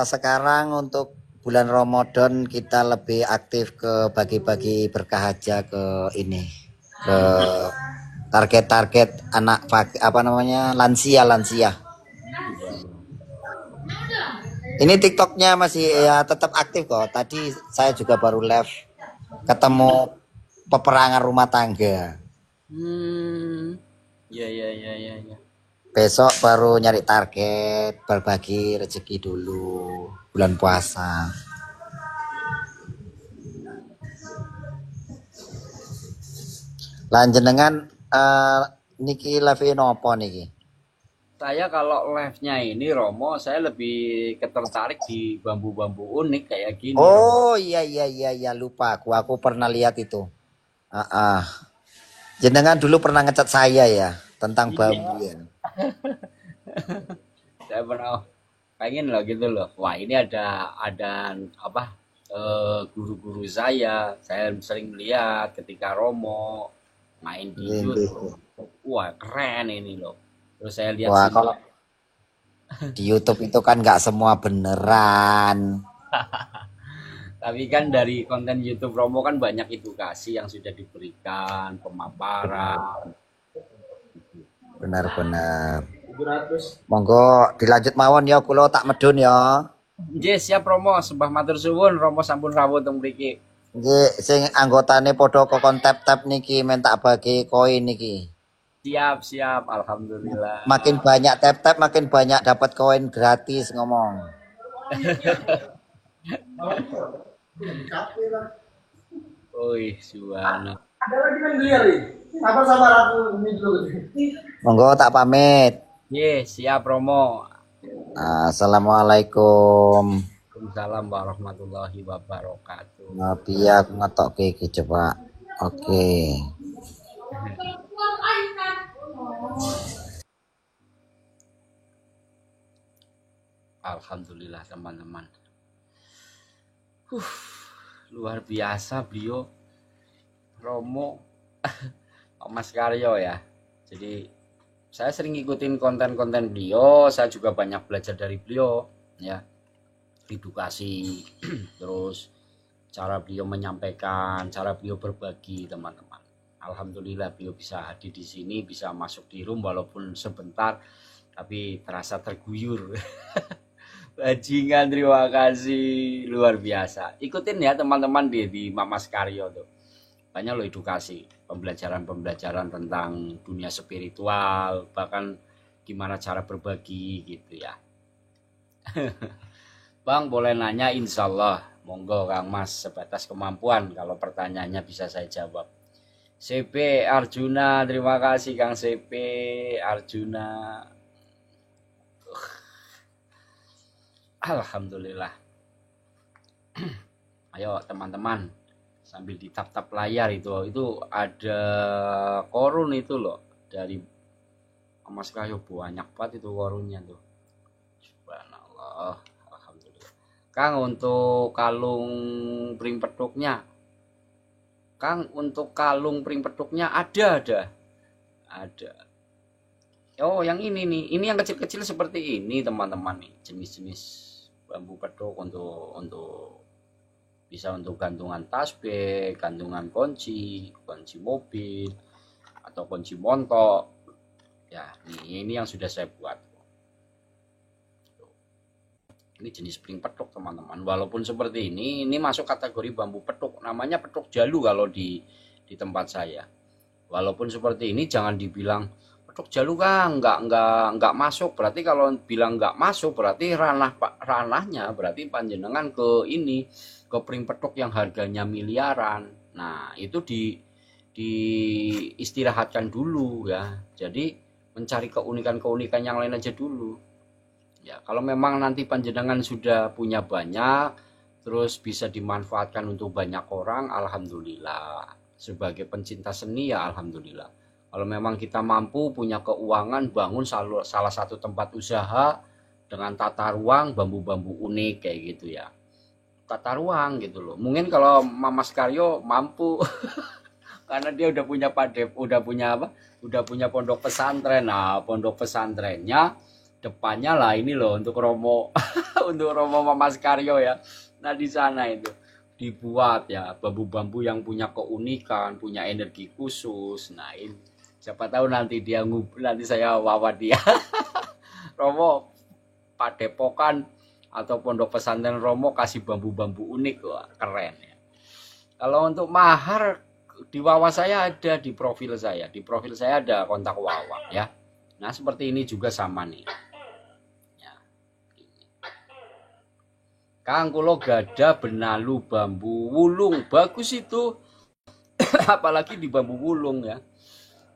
Sekarang untuk bulan Ramadan kita lebih aktif ke bagi-bagi berkah aja ke ini, ke target-target anak lansia. Ini TikToknya masih ya tetap aktif kok. Tadi saya juga baru live ketemu peperangan rumah tangga. Ya. Besok baru nyari target, berbagi rezeki dulu bulan puasa. Lan jenengan niki live nopo niki? Saya kalau live-nya ini Romo, saya lebih ketertarik di bambu-bambu unik kayak gini Romo. Oh iya iya iya iya lupa aku pernah lihat itu. Ah, ah. Jenengan dulu pernah ngecat saya ya tentang bambu Iya, ya. saya pernah pengen loh gitu loh. Wah, ini ada apa guru-guru saya sering lihat ketika Romo main di Nggih, nggih. YouTube. Wah, keren ini loh. Terus saya lihat Wah sini. kalau di YouTube itu kan nggak semua beneran. Tapi kan dari konten YouTube Romo kan banyak edukasi yang sudah diberikan, pemaparan. Benar-benar. Monggo dilanjut mawon ya kulo tak medun ya. Nggih, siap Romo, sembah matur suwun Romo sampun rawuh teng mriki. Nggih sing anggotane padha kokon tap-tap niki men tak bagi koin niki. Siap, siap, alhamdulillah. Makin banyak tap-tap makin banyak dapat koin gratis ngomong. Wih, suwana. Ada lagi yang liar nih. Sabar-sabar aku ini dulu. Monggo tak pamit. Nggih, siap Romo. Assalamualaikum. Waalaikumsalam warahmatullahi wabarakatuh. Tapi aku ngetokke iki coba. Oke. Alhamdulillah teman-teman. Luar biasa beliau Romo Mas Karyo ya. Jadi saya sering ngikutin konten-konten beliau, saya juga banyak belajar dari beliau ya. Edukasi terus cara beliau menyampaikan, cara beliau berbagi teman-teman. Alhamdulillah beliau bisa hadir di sini, bisa masuk di room walaupun sebentar tapi terasa terguyur. Bajingan, terima kasih luar biasa. Ikutin ya teman-teman di Mamas Karyo tuh. Banyak loh edukasi, pembelajaran-pembelajaran tentang dunia spiritual, bahkan gimana cara berbagi gitu ya. Bang boleh nanya insya Allah, monggo Kang Mas sebatas kemampuan kalau pertanyaannya bisa saya jawab. CP Arjuna, terima kasih Kang CP Arjuna. Alhamdulillah. Ayo teman-teman sambil ditap-tap layar itu ada korun itu loh dari Mas Kayo banyak banget itu korunnya tuh. Subhanallah. Alhamdulillah. Kang untuk kalung pring peduknya. Kang untuk kalung pring peduknya ada. Ada. Oh, yang ini nih. Ini yang kecil-kecil seperti ini, teman-teman nih. Jenis-jenis bambu peduk untuk bisa untuk gantungan tasbih, gantungan kunci mobil atau kunci montok. Ya, ini yang sudah saya buat. Ini jenis pring peduk, teman-teman. Walaupun seperti ini masuk kategori bambu peduk. Namanya peduk jalu kalau di tempat saya. Walaupun seperti ini jangan dibilang peduk jalu kan nggak masuk. Berarti kalau bilang nggak masuk berarti ranahnya berarti panjenengan ke ini ke pring peduk yang harganya miliaran. Nah, itu diistirahatkan dulu ya. Jadi mencari keunikan-keunikan yang lain aja dulu. Ya, kalau memang nanti panjenengan sudah punya banyak terus bisa dimanfaatkan untuk banyak orang, alhamdulillah. Sebagai pencinta seni ya alhamdulillah. Kalau memang kita mampu punya keuangan bangun salah satu tempat usaha dengan tata ruang bambu-bambu unik kayak gitu ya. Tata ruang gitu loh. Mungkin kalau Mas Karyo mampu karena dia udah punya udah punya pondok pesantren. Nah, pondok pesantrennya depannya lah ini loh untuk Romo untuk Romo Mas Karyo ya. Nah, di sana itu dibuat ya bambu-bambu yang punya keunikan, punya energi khusus. Nah, ini siapa tahu nanti nanti saya wawa dia. Romo Padepokan atau pondok pesantren Romo kasih bambu-bambu unik, wah keren ya. Kalau untuk mahar di wawa saya ada di profil saya. Di profil saya ada kontak wawa ya. Nah, seperti ini juga sama nih. Ya. Kang kulo gada benalu bambu wulung. Bagus itu. Apalagi di bambu wulung ya.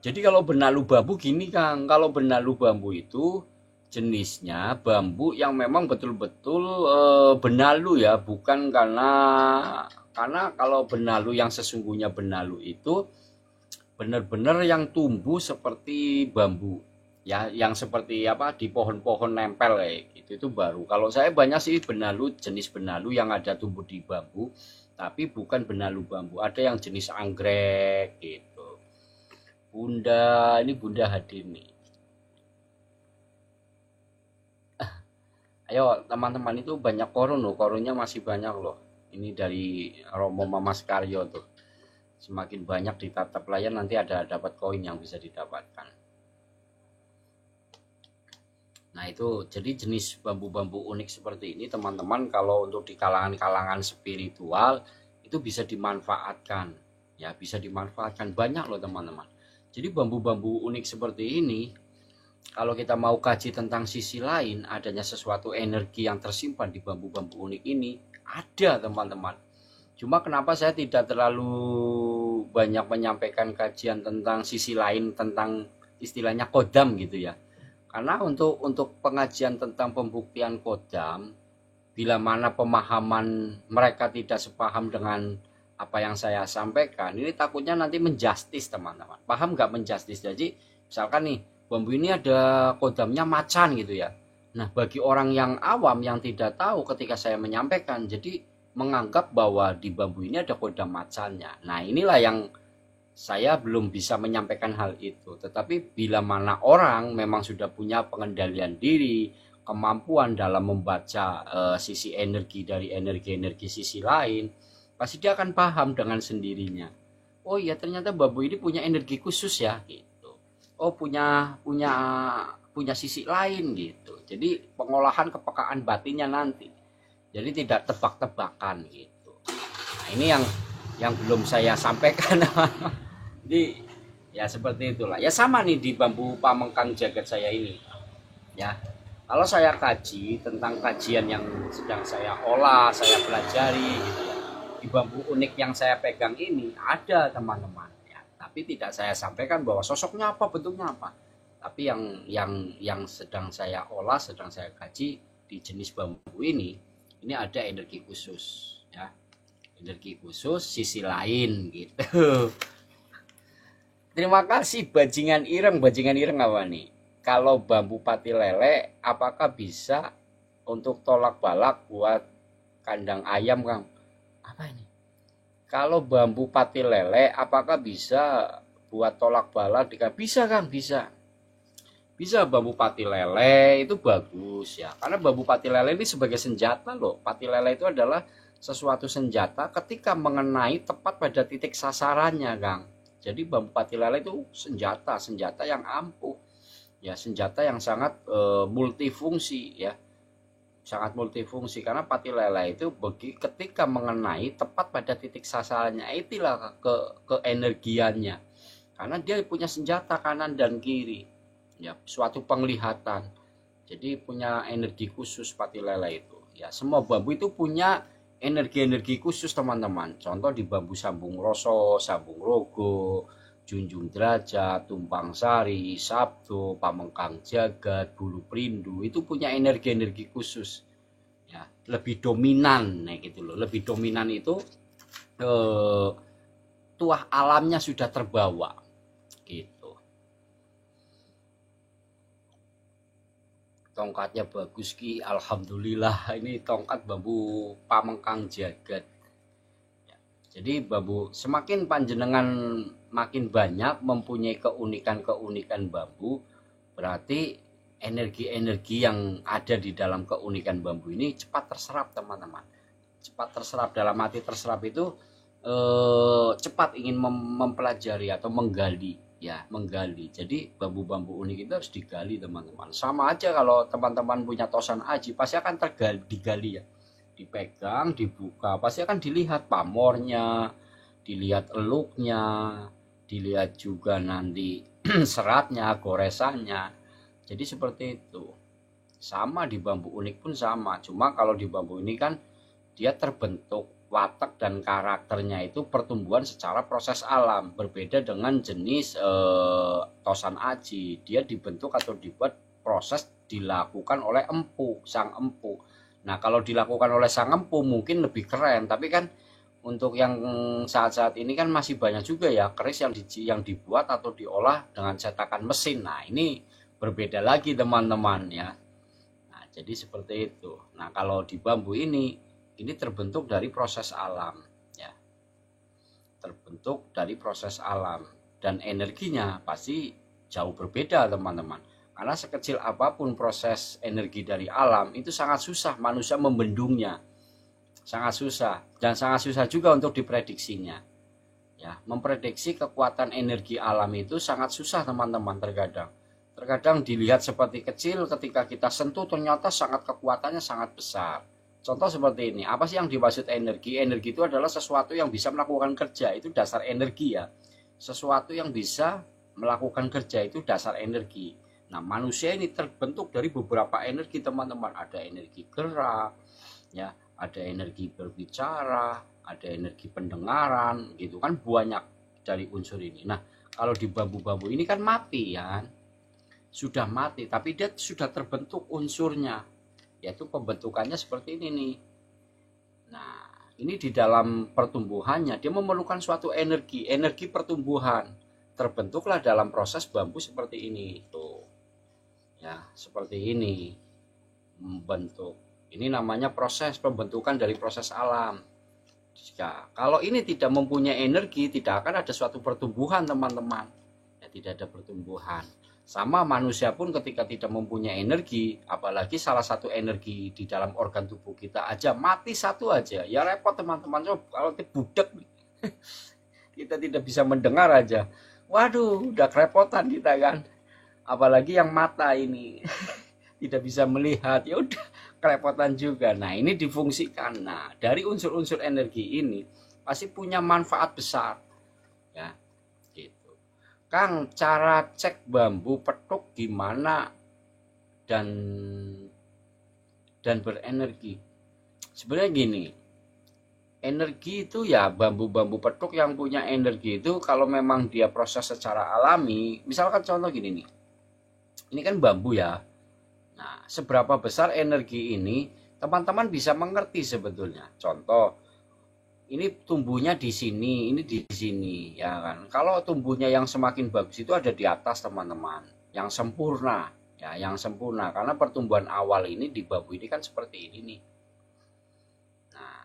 Jadi kalau benalu bambu gini Kang, kalau benalu bambu itu jenisnya bambu yang memang betul-betul benalu ya, bukan karena kalau benalu yang sesungguhnya benalu itu benar-benar yang tumbuh seperti bambu ya, yang seperti apa di pohon-pohon nempel kayak gitu, itu baru. Kalau saya banyak sih benalu, jenis benalu yang ada tumbuh di bambu, tapi bukan benalu bambu. Ada yang jenis anggrek gitu. Bunda, ini Bunda hadir nih. Ayo teman-teman, itu banyak korun loh, korunnya masih banyak loh. Ini dari Romo Mamas Karyo tuh. Semakin banyak ditatap layar nanti ada dapat koin yang bisa didapatkan. Nah itu jadi jenis bambu-bambu unik seperti ini teman-teman, kalau untuk di kalangan-kalangan spiritual itu bisa dimanfaatkan. Ya bisa dimanfaatkan banyak loh teman-teman. Jadi bambu-bambu unik seperti ini, kalau kita mau kaji tentang sisi lain, adanya sesuatu energi yang tersimpan di bambu-bambu unik ini, ada teman-teman. Cuma kenapa saya tidak terlalu banyak menyampaikan kajian tentang sisi lain, tentang istilahnya kodam gitu ya. Karena untuk pengajian tentang pembuktian kodam, bila mana pemahaman mereka tidak sepaham dengan apa yang saya sampaikan, ini takutnya nanti menjustis teman-teman. Paham nggak menjustis? Jadi misalkan nih, bambu ini ada kodamnya macan gitu ya. Nah bagi orang yang awam yang tidak tahu, ketika saya menyampaikan, jadi menganggap bahwa di bambu ini ada kodam macannya. Nah inilah yang saya belum bisa menyampaikan hal itu. Tetapi bila mana orang memang sudah punya pengendalian diri, kemampuan dalam membaca sisi energi dari energi-energi sisi lain, pasti dia akan paham dengan sendirinya. Oh iya ternyata bambu ini punya energi khusus ya gitu. Oh punya sisi lain gitu. Jadi pengolahan kepekaan batinnya nanti. Jadi tidak tebak-tebakan gitu. Nah, ini yang belum saya sampaikan. Jadi ya seperti itulah. Ya sama nih di bambu pamengkang jagat saya ini. Ya. Kalau saya kaji tentang kajian yang sedang saya olah, saya pelajari gitu ya. Di bambu unik yang saya pegang ini ada teman-teman ya. Tapi tidak saya sampaikan bahwa sosoknya apa, bentuknya apa. Tapi yang sedang saya olah, sedang saya kaji di jenis bambu ini ada energi khusus ya. Energi khusus sisi lain gitu. Terima kasih bajingan ireng. Bajingan ireng apa nih? Kalau bambu pati lele apakah bisa untuk tolak balak buat kandang ayam, Kang? Apa ini? Kalau bambu pati lele apakah bisa buat tolak balak? Bisa, Kang, bisa. Bisa, bambu pati lele itu bagus ya. Karena bambu pati lele ini sebagai senjata loh. Pati lele itu adalah sesuatu senjata ketika mengenai tepat pada titik sasarannya, Kang. Jadi bambu pati lele itu senjata yang ampuh. Ya, senjata yang sangat multifungsi ya. Sangat multifungsi karena pati lele itu ketika mengenai tepat pada titik sasarannya, itulah keenergiannya. Karena dia punya senjata kanan dan kiri. Ya, suatu penglihatan. Jadi punya energi khusus pati lele itu. Ya, semua bambu itu punya energi-energi khusus teman-teman. Contoh di bambu sambung roso, sambung rogo, junjung derajat, tumpang sari, sabdo, pamengkang jagat, bulu perindu, itu punya energi-energi khusus. Ya, lebih dominan nah gitu loh. Lebih dominan itu tuah alamnya sudah terbawa. Gitu. Tongkatnya bagus Ki, alhamdulillah. Ini tongkat bambu pamengkang jagat. Ya, jadi bambu semakin panjenengan makin banyak mempunyai keunikan-keunikan bambu, berarti energi-energi yang ada di dalam keunikan bambu ini cepat terserap teman-teman. Cepat terserap, dalam arti terserap itu cepat ingin mempelajari atau menggali. Ya, menggali. Jadi bambu-bambu unik itu harus digali teman-teman. Sama aja kalau teman-teman punya tosan aji, pasti akan digali ya. Dipegang, dibuka, pasti akan dilihat pamornya, dilihat eluknya, dilihat juga nanti seratnya, goresannya. Jadi seperti itu. Sama di bambu unik pun sama. Cuma kalau di bambu ini kan dia terbentuk, watak dan karakternya itu pertumbuhan secara proses alam. Berbeda dengan jenis tosan aji. Dia dibentuk atau dibuat proses dilakukan oleh empu, sang empu. Nah, kalau dilakukan oleh sang empu mungkin lebih keren, tapi kan untuk yang saat-saat ini kan masih banyak juga ya keris yang dibuat atau diolah dengan cetakan mesin. Nah, ini berbeda lagi teman-teman ya. Nah, jadi seperti itu. Nah, kalau di bambu ini terbentuk dari proses alam ya. Terbentuk dari proses alam dan energinya pasti jauh berbeda teman-teman. Karena sekecil apapun proses energi dari alam itu sangat susah manusia membendungnya. Sangat susah dan sangat susah juga untuk diprediksinya ya. Memprediksi kekuatan energi alam itu sangat susah teman-teman. Terkadang dilihat seperti kecil, ketika kita sentuh ternyata kekuatannya sangat besar. Contoh seperti ini, apa sih yang dimaksud energi? Energi itu adalah sesuatu yang bisa melakukan kerja, itu dasar energi ya. Sesuatu yang bisa melakukan kerja itu dasar energi. Nah, manusia ini terbentuk dari beberapa energi teman-teman. Ada energi gerak ya, ada energi berbicara, ada energi pendengaran, gitu kan, banyak dari unsur ini. Nah, kalau di bambu-bambu ini kan mati ya, sudah mati, tapi dia sudah terbentuk unsurnya, yaitu pembentukannya seperti ini nih. Nah, ini di dalam pertumbuhannya dia memerlukan suatu energi pertumbuhan. Terbentuklah dalam proses bambu seperti ini, tuh ya, seperti ini membentuk. Ini namanya proses pembentukan dari proses alam. Ya, kalau ini tidak mempunyai energi, tidak akan ada suatu pertumbuhan teman-teman. Ya, tidak ada pertumbuhan. Sama manusia pun ketika tidak mempunyai energi, apalagi salah satu energi di dalam organ tubuh kita aja mati satu aja, ya repot teman-teman. Coba kalau budak kita tidak bisa mendengar aja, waduh, udah kerepotan kita kan. Apalagi yang mata ini tidak bisa melihat, ya udah kerepotan juga. Nah, ini difungsikan. Nah, dari unsur-unsur energi ini pasti punya manfaat besar ya. Kang, cara cek bambu petuk gimana dan berenergi? Sebenarnya gini, energi itu ya, bambu-bambu petuk yang punya energi itu kalau memang dia proses secara alami, misalkan contoh gini nih, ini kan bambu ya. Nah, seberapa besar energi ini teman-teman bisa mengerti sebetulnya. Contoh, ini tumbuhnya di sini, ini di sini, ya kan. Kalau tumbuhnya yang semakin bagus itu ada di atas teman-teman, yang sempurna, ya, yang sempurna. Karena pertumbuhan awal ini di bambu ini kan seperti ini nih. Nah,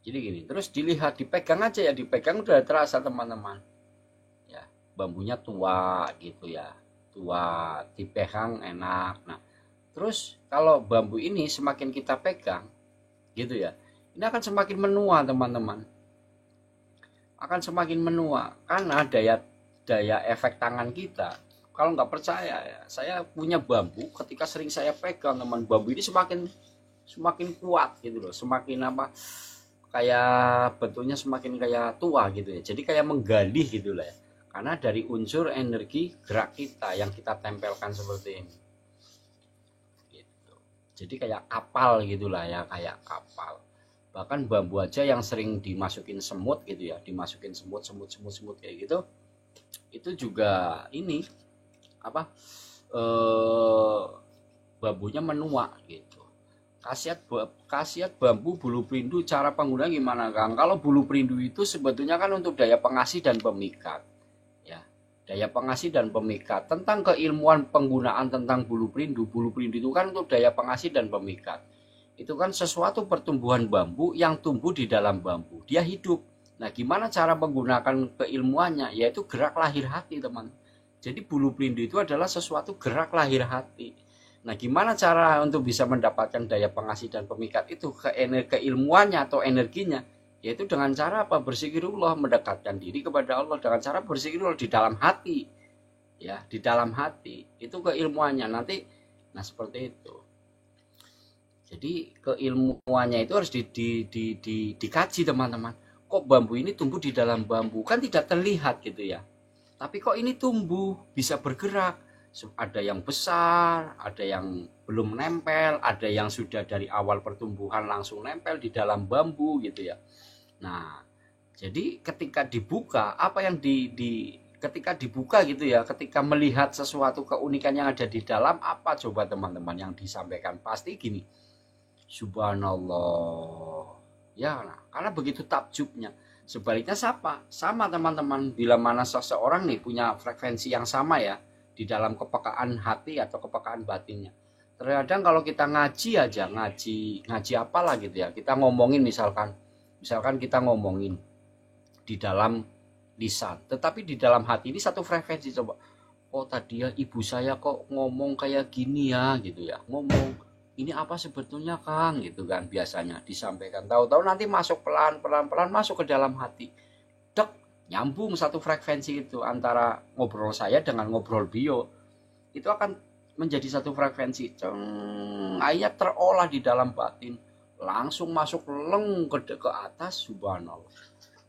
jadi gini, terus dilihat, dipegang aja ya, dipegang udah terasa teman-teman. Ya, bambunya tua gitu ya, tua, dipegang enak. Nah, terus kalau bambu ini semakin kita pegang gitu ya, ini akan semakin menua teman-teman, akan semakin menua karena daya efek tangan kita. Kalau nggak percaya ya, saya punya bambu, ketika sering saya pegang teman, bambu ini semakin kuat gitu loh, semakin apa, kayak bentuknya semakin kayak tua gitu ya, jadi kayak menggali gitu lah ya, karena dari unsur energi gerak kita yang kita tempelkan seperti ini. Jadi kayak kapal gitulah ya, kayak kapal. Bahkan bambu aja yang sering dimasukin semut gitu ya, dimasukin semut kayak gitu, itu juga ini apa, bambunya menua gitu. Khasiat bambu bulu perindu, cara penggunaan gimana Kang? Kalau bulu perindu itu sebetulnya kan untuk daya pengasih dan pemikat. Daya pengasih dan pemikat. Tentang keilmuan penggunaan tentang bulu perindu itu kan untuk daya pengasih dan pemikat. Itu kan sesuatu pertumbuhan bambu yang tumbuh di dalam bambu, dia hidup. Nah, gimana cara menggunakan keilmuannya? Yaitu gerak lahir hati teman. Jadi bulu perindu itu adalah sesuatu gerak lahir hati. Nah, gimana cara untuk bisa mendapatkan daya pengasih dan pemikat itu? Keilmuannya atau energinya, yaitu dengan cara apa? Berzikirullah, mendekatkan diri kepada Allah dengan cara berzikirullah di dalam hati. Ya, di dalam hati. Itu keilmuannya nanti. Nah, seperti itu. Jadi keilmuannya itu harus dikaji teman-teman. Kok bambu ini tumbuh di dalam bambu? Kan tidak terlihat gitu ya. Tapi kok ini tumbuh, bisa bergerak. Ada yang besar, ada yang belum nempel, ada yang sudah dari awal pertumbuhan langsung nempel di dalam bambu gitu ya. Nah, jadi ketika dibuka, apa yang ketika dibuka gitu ya, ketika melihat sesuatu keunikan yang ada di dalam, apa coba teman-teman yang disampaikan? Pasti gini, subhanallah. Ya, nah, karena begitu takjubnya. Sebaliknya sama teman-teman, bila mana seseorang nih punya frekuensi yang sama ya di dalam kepekaan hati atau kepekaan batinnya. Terkadang kalau kita ngaji aja, ngaji apalah gitu ya, kita ngomongin misalkan kita ngomongin di dalam lisan, tetapi di dalam hati ini satu frekuensi. Coba, oh tadi ya ibu saya kok ngomong kayak gini ya gitu ya, ngomong ini apa sebetulnya Kang gitu kan, biasanya disampaikan, tahu-tahu nanti masuk pelan masuk ke dalam hati, dek, nyambung satu frekuensi itu antara ngobrol saya dengan ngobrol bio, itu akan menjadi satu frekuensi, akhirnya terolah di dalam batin, langsung masuk leng ke atas, subhanallah.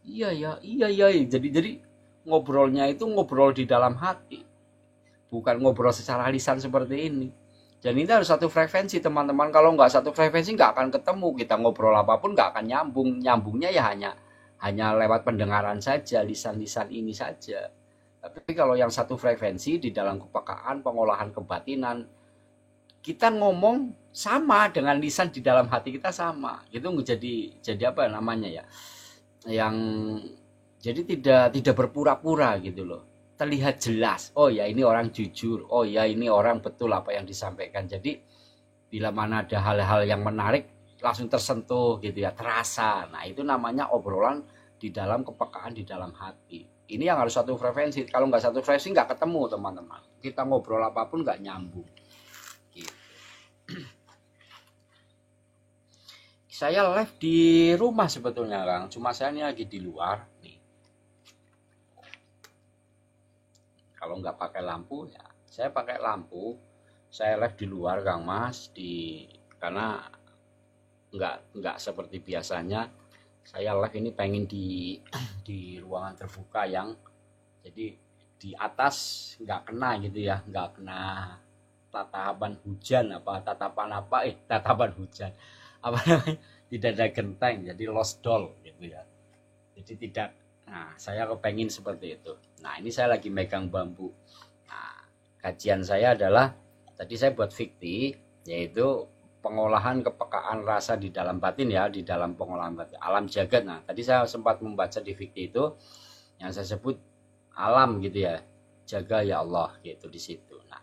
Iya ya, jadi ngobrolnya itu ngobrol di dalam hati, bukan ngobrol secara lisan seperti ini. Dan ini harus satu frekuensi teman-teman. Kalau nggak satu frekuensi nggak akan ketemu. Kita ngobrol apapun nggak akan nyambung. Nyambungnya ya hanya lewat pendengaran saja, lisan-lisan ini saja. Tapi kalau yang satu frekuensi di dalam kepekaan, pengolahan kebatinan, kita ngomong sama dengan lisan di dalam hati kita sama. Itu jadi apa namanya ya? Yang jadi tidak berpura-pura gitu loh. Terlihat jelas, oh ya ini orang jujur, oh ya ini orang betul apa yang disampaikan. Jadi bila mana ada hal-hal yang menarik langsung tersentuh gitu ya, terasa. Nah itu namanya obrolan di dalam kepekaan, di dalam hati. Ini yang harus satu frekuensi. Kalau nggak satu frekuensi nggak ketemu teman-teman. Kita ngobrol apapun nggak nyambung gitu. Saya live di rumah sebetulnya Kang, cuma saya ini lagi di luar nih. Kalau nggak pakai lampu ya saya pakai lampu, saya live di luar Kang Mas, karena nggak seperti biasanya saya live ini pengen di ruangan terbuka yang jadi di atas nggak kena gitu ya, nggak kena tatapan hujan tatapan hujan apa namanya, tidak ada genteng, jadi lost doll gitu ya, jadi tidak. Nah, saya kepengen seperti itu. Nah, ini saya lagi megang bambu. Nah, kajian saya adalah tadi saya buat fikti, yaitu pengolahan kepekaan rasa di dalam batin ya, di dalam pengolahan batin, alam jagat. Nah, tadi saya sempat membaca di fikti itu yang saya sebut alam gitu ya. Jaga ya Allah gitu di situ. Nah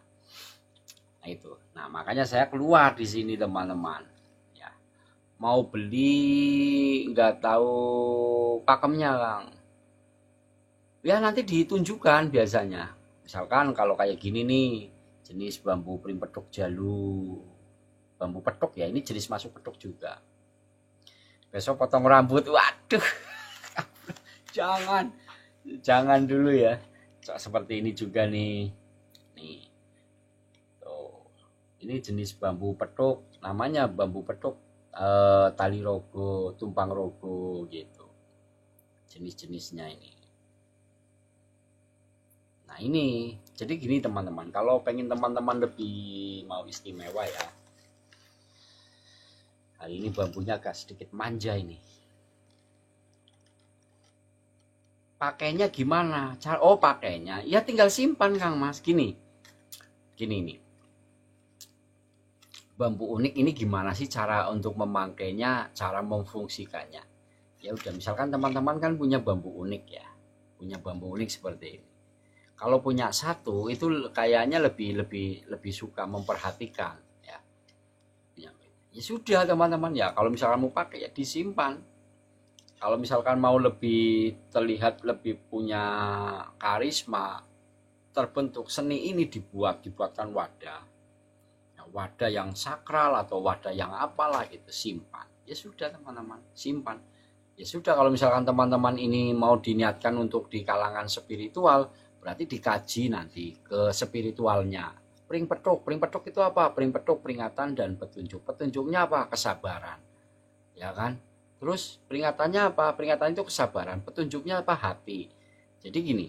itu. Nah, makanya saya keluar di sini teman-teman. Ya. Mau beli nggak tahu pakemnya, Kang. Ya nanti ditunjukkan biasanya. Misalkan kalau kayak gini nih, jenis bambu primpeduk jalu. Bambu petuk ya, ini jenis masuk petuk juga. Besok potong rambut, waduh. Jangan dulu ya. Seperti ini juga nih. Nih. Tuh. Ini jenis bambu petuk, namanya bambu petuk tali rogo, tumpang rogo gitu. Jenis-jenisnya ini. Nah ini, jadi gini teman-teman, kalau pengen teman-teman lebih mau istimewa ya, hari ini bambunya agak sedikit manja ini. Pakainya gimana? Pakainya, ya tinggal simpan Kang Mas, gini nih. Bambu unik ini gimana sih cara untuk memakainya, cara memfungsikannya? Ya udah, misalkan teman-teman kan punya bambu unik ya, punya bambu unik seperti ini. Kalau punya satu itu kayaknya lebih suka memperhatikan ya. Ya sudah teman-teman ya, kalau misalkan mau pakai ya disimpan. Kalau misalkan mau lebih terlihat lebih punya karisma, terbentuk seni ini dibuatkan wadah. Ya, wadah yang sakral atau wadah yang apalah gitu, simpan. Ya sudah teman-teman, simpan. Ya sudah, kalau misalkan teman-teman ini mau diniatkan untuk di kalangan spiritual, berarti dikaji nanti ke spiritualnya. Pring petuk itu apa? Pring petuk peringatan dan petunjuk. Petunjuknya apa? Kesabaran. Ya kan? Terus peringatannya apa? Peringatan itu kesabaran. Petunjuknya apa? Hati. Jadi gini,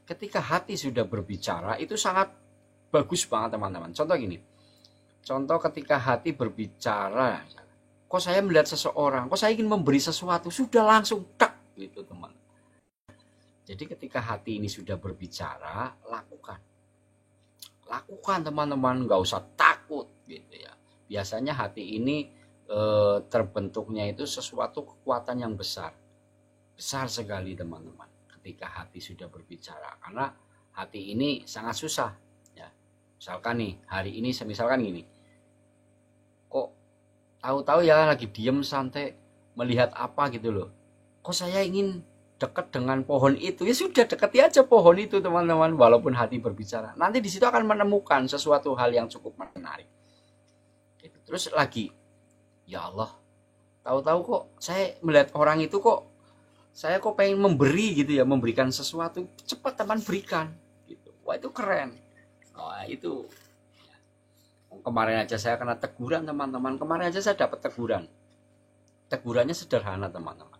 ketika hati sudah berbicara itu sangat bagus banget teman-teman. Contoh gini. Contoh ketika hati berbicara, kok saya melihat seseorang, kok saya ingin memberi sesuatu, sudah langsung tak gitu teman. Jadi ketika hati ini sudah berbicara, lakukan teman-teman, nggak usah takut gitu ya. Biasanya hati ini terbentuknya itu sesuatu kekuatan yang besar sekali teman-teman, ketika hati sudah berbicara. Karena hati ini sangat susah ya. Misalkan nih hari ini, misalkan gini, kok tahu-tahu ya lagi diem santai melihat apa gitu loh, kok saya ingin dekat dengan pohon itu, ya sudah dekati aja pohon itu teman-teman, walaupun hati berbicara. Nanti di situ akan menemukan sesuatu hal yang cukup menarik. Gitu. Terus lagi, ya Allah, tahu-tahu kok saya melihat orang itu, kok saya kok pengen memberi gitu ya, memberikan sesuatu, cepat teman berikan. Gitu. Wah itu keren. Wah itu. Kemarin aja saya kena teguran teman-teman. Kemarin aja saya dapat teguran. Tegurannya sederhana teman-teman.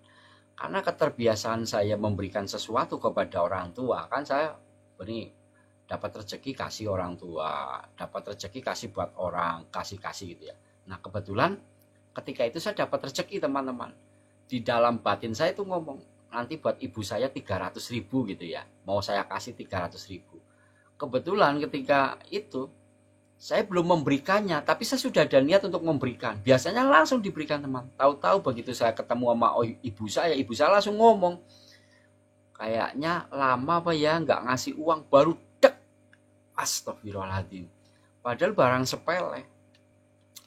Karena keterbiasaan saya memberikan sesuatu kepada orang tua, kan saya ini dapat rezeki kasih orang tua, dapat rezeki kasih buat orang, kasih gitu ya. Nah kebetulan ketika itu saya dapat rezeki teman-teman. Di dalam batin saya itu ngomong, nanti buat ibu saya 300.000 gitu ya, mau saya kasih 300.000. Kebetulan ketika itu saya belum memberikannya, tapi saya sudah ada niat untuk memberikan. Biasanya langsung diberikan teman. Tahu-tahu begitu saya ketemu sama ibu saya langsung ngomong, kayaknya lama apa ya nggak ngasih uang, baru dek. Astagfirullahaladzim. Padahal barang sepele.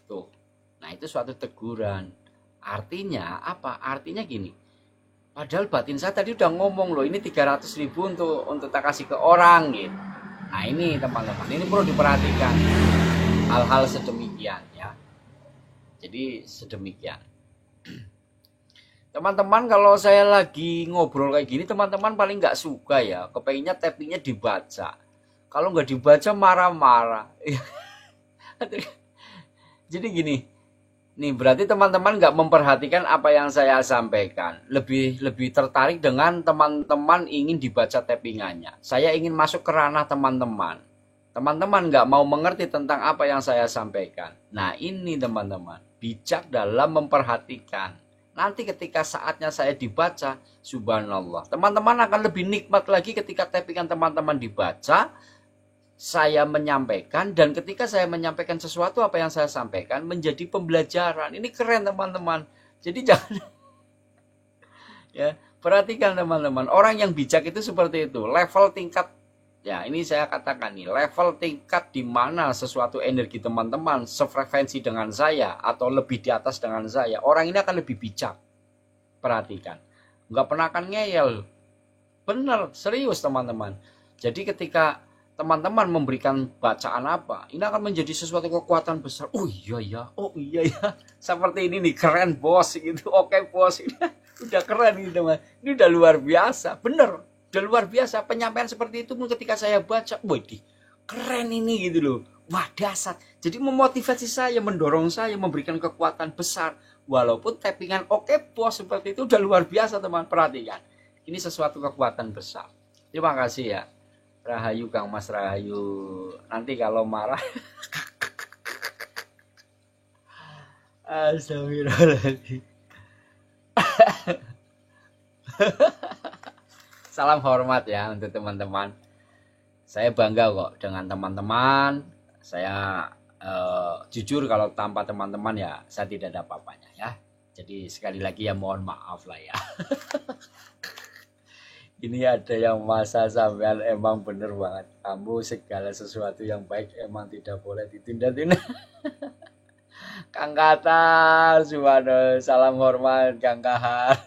Tuh. Nah itu suatu teguran. Artinya apa? Artinya gini. Padahal batin saya tadi udah ngomong loh, ini 300.000 untuk tak kasih ke orang gitu. Nah ini teman-teman, ini perlu diperhatikan hal-hal sedemikian ya. Jadi sedemikian. Teman-teman kalau saya lagi ngobrol kayak gini, teman-teman paling nggak suka ya, kepenginnya tappingnya dibaca. Kalau nggak dibaca marah-marah. Jadi gini, nih berarti teman-teman nggak memperhatikan apa yang saya sampaikan. Lebih tertarik dengan teman-teman ingin dibaca tappingannya. Saya ingin masuk ke ranah teman-teman. Teman-teman nggak mau mengerti tentang apa yang saya sampaikan. Nah ini teman-teman, bijak dalam memperhatikan. Nanti ketika saatnya saya dibaca, subhanallah, teman-teman akan lebih nikmat lagi ketika tappingan teman-teman dibaca, saya menyampaikan, dan ketika saya menyampaikan sesuatu apa yang saya sampaikan menjadi pembelajaran. Ini keren teman-teman. Jadi jangan ya, perhatikan teman-teman. Orang yang bijak itu seperti itu. Level tingkat, ya ini saya katakan nih, level tingkat di mana sesuatu energi teman-teman sefrekuensi dengan saya atau lebih di atas dengan saya, orang ini akan lebih bijak. Perhatikan. Nggak pernah akan ngeyel. Benar, serius teman-teman. Jadi ketika teman-teman memberikan bacaan apa, ini akan menjadi sesuatu kekuatan besar. Oh iya ya, seperti ini nih, keren bos gitu. Oke bos, ini udah keren ini teman. Ini udah luar biasa, bener, udah luar biasa. Penyampaian seperti itu ketika saya baca, waduh, keren ini gitu loh. Wah dasar. Jadi memotivasi saya, mendorong saya, memberikan kekuatan besar. Walaupun tappingan oke bos seperti itu udah luar biasa teman. Perhatikan, ini sesuatu kekuatan besar. Terima kasih ya. Rahayu Kang Mas Rahayu. Nanti kalau marah astagfirullahaladzim. Salam hormat ya untuk teman-teman. Saya bangga kok dengan teman-teman. Saya jujur kalau tanpa teman-teman ya saya tidak ada apa-apanya ya. Jadi sekali lagi ya mohon maaf lah ya. Ini ada yang masa sampean emang bener banget. Kamu segala sesuatu yang baik emang tidak boleh ditunda-tunda. Kang Katar, subhanallah, salam hormat Kang Kahar.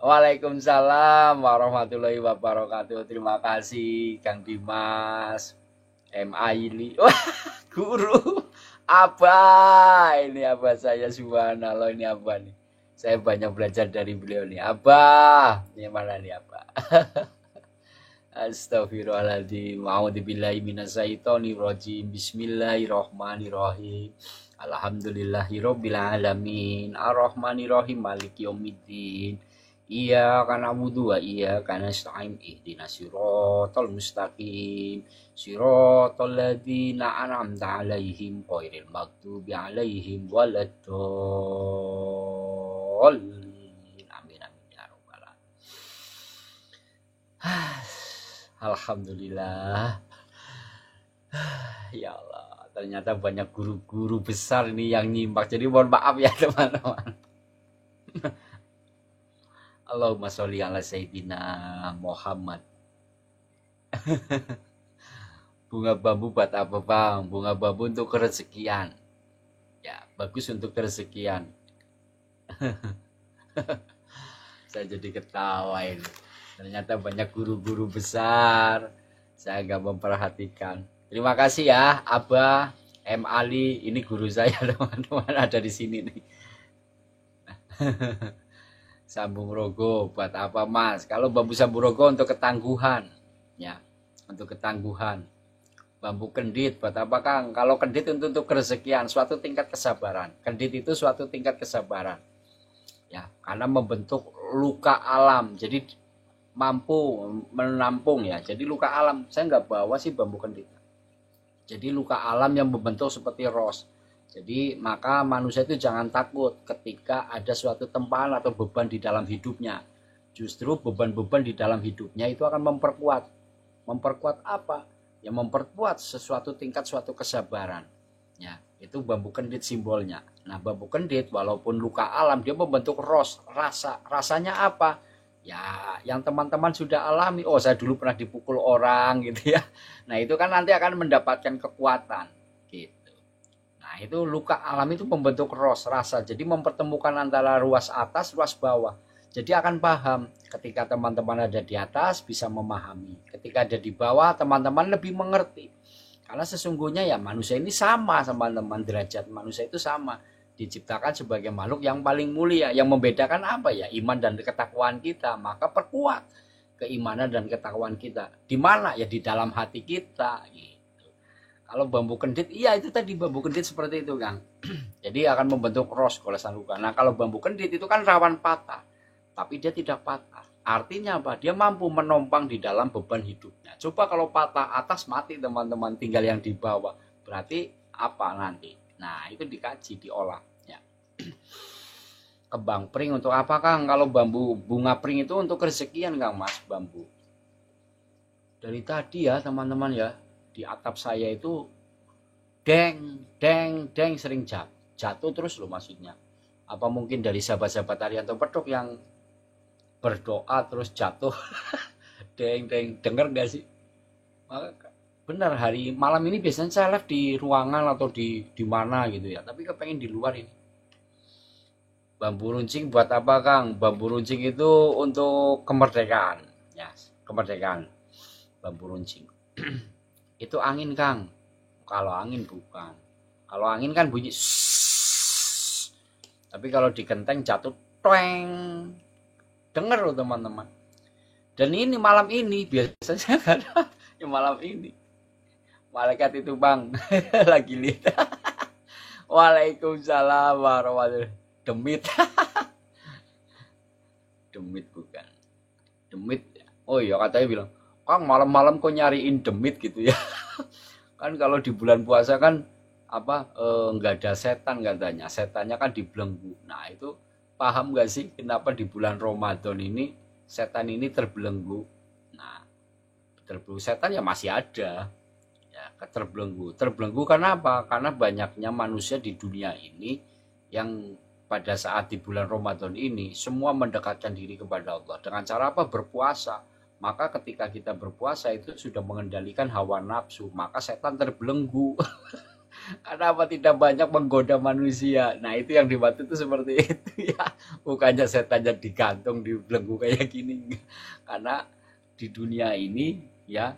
Waalaikumsalam warahmatullahi wabarakatuh. Terima kasih Kang Dimas, M. Aili. Wah, guru. Abah, ini abah saya, subhanallah, ini abah nih. Saya banyak belajar dari beliau nih. Abah, ini mana nih Abah? Astagfirullahaladzim. A'udzubillahi minasyaitonirrajim. Bismillahirrahmanirrahim. Alhamdulillahirabbil alamin. Arrahmanirrahim. Maliki yaumiddin. Iyyaka na'budu wa iyyaka nasta'in. Ihdinas siratal mustaqim. Siratal ladzina an'amta 'alaihim ghairil maghdubi 'alaihim waladdallin. Amin amin ya rabbal alamin. Alhamdulillah. Ya Allah, ternyata banyak guru-guru besar ini yang nyimak. Jadi mohon maaf ya teman-teman. Allahumma sholli ala sayyidina Muhammad. Bunga bambu buat apa bang? Bunga bambu untuk kerezekian. Ya, bagus untuk kerezekian. Saya jadi ketawa ini. Ternyata banyak guru-guru besar. Saya nggak memperhatikan. Terima kasih ya, Abah M. Ali. Ini guru saya teman-teman, ada di sini nih. Sambung rogo buat apa mas? Kalau bambu sambung rogo untuk ketangguhan, ya, untuk ketangguhan. Bambu kendit buat apa kang? Kalau kendit untuk kerezekian, suatu tingkat kesabaran. Kendit itu suatu tingkat kesabaran, ya, karena membentuk luka alam. Jadi mampu menampung ya. Jadi luka alam. Saya nggak bawa sih bambu kendit. Jadi luka alam yang membentuk seperti ros. Jadi maka manusia itu jangan takut ketika ada suatu tempahan atau beban di dalam hidupnya. Justru beban-beban di dalam hidupnya itu akan memperkuat. Memperkuat apa? Ya memperkuat sesuatu tingkat suatu kesabaran. Ya, itu bambu kendit simbolnya. Nah, bambu kendit walaupun luka alam dia membentuk ros, rasanya apa? Ya, yang teman-teman sudah alami. Oh, saya dulu pernah dipukul orang gitu ya. Nah, itu kan nanti akan mendapatkan kekuatan gitu. Nah, itu luka alam itu membentuk rasa. Jadi mempertemukan antara ruas atas, ruas bawah. Jadi akan paham ketika teman-teman ada di atas bisa memahami. Ketika ada di bawah teman-teman lebih mengerti. Karena sesungguhnya ya manusia ini sama teman-teman, derajat manusia itu sama. Diciptakan sebagai makhluk yang paling mulia. Yang membedakan apa ya? Iman dan ketakwaan kita. Maka perkuat keimanan dan ketakwaan kita. Di mana? Ya di dalam hati kita gitu. Kalau bambu kendit, iya itu tadi bambu kendit seperti itu Kang. Jadi akan membentuk ros golesan luka. Nah kalau bambu kendit itu kan rawan patah. Tapi dia tidak patah. Artinya apa? Dia mampu menompang di dalam beban hidupnya. Coba kalau patah atas mati teman-teman, tinggal yang di bawah. Berarti apa nanti? Nah itu dikaji, diolah. Ya. Kembang pring untuk apa Kang? Kalau bambu bunga pring itu untuk kerezekian Kang mas, bambu. Dari tadi ya teman-teman ya, di atap saya itu deng sering jatuh terus loh maksudnya. Apa mungkin dari sahabat-sahabat Arianto Pedok yang berdoa terus jatuh. Deng denger gak sih? Benar hari malam ini biasanya saya live di ruangan atau di mana gitu ya, tapi kepengen di luar ini. Bambu runcing buat apa Kang? Bambu runcing itu untuk kemerdekaan ya, kemerdekaan. Bambu runcing itu angin Kang. Kalau angin bukan, kalau angin kan bunyi shhh. Tapi kalau di genteng jatuh tweng. Dengar loh teman-teman. Dan ini malam ini biasanya karena ya malam ini malaikat itu bang lagi lihat. Waalaikumsalam warahmatullahi. Demit. Demit bukan. Demit. Oh iya katanya bilang, Kang malam-malam kok nyariin demit gitu ya. Kan kalau di bulan puasa kan apa nggak ada setan katanya. Setannya kan dibelenggu. Nah itu paham gak sih kenapa di bulan Ramadan ini setan ini terbelenggu? Nah, terbelenggu setan ya masih ada. Ya, terbelenggu. Terbelenggu karena apa? Karena banyaknya manusia di dunia ini yang pada saat di bulan Ramadan ini semua mendekatkan diri kepada Allah dengan cara apa? Berpuasa. Maka ketika kita berpuasa itu sudah mengendalikan hawa nafsu, maka setan terbelenggu. Karena apa tidak banyak menggoda manusia. Nah itu yang dimaksud itu seperti itu ya. Bukannya setannya digantung di belenggu kayak gini. Karena di dunia ini ya,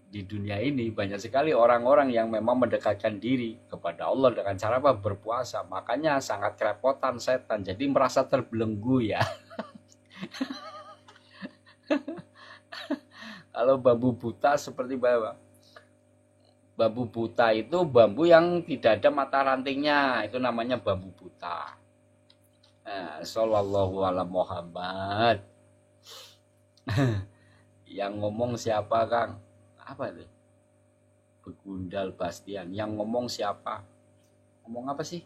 di dunia ini banyak sekali orang-orang yang memang mendekatkan diri kepada Allah dengan cara apa? Berpuasa. Makanya sangat kerepotan setan. Jadi merasa terbelenggu ya. Kalau bambu buta seperti apa? Bambu buta itu bambu yang tidak ada mata rantingnya, itu namanya bambu buta. Sallallahu ala Muhammad. Yang ngomong siapa Kang? Apa itu? Begundal Bastian. Yang ngomong siapa? Ngomong apa sih?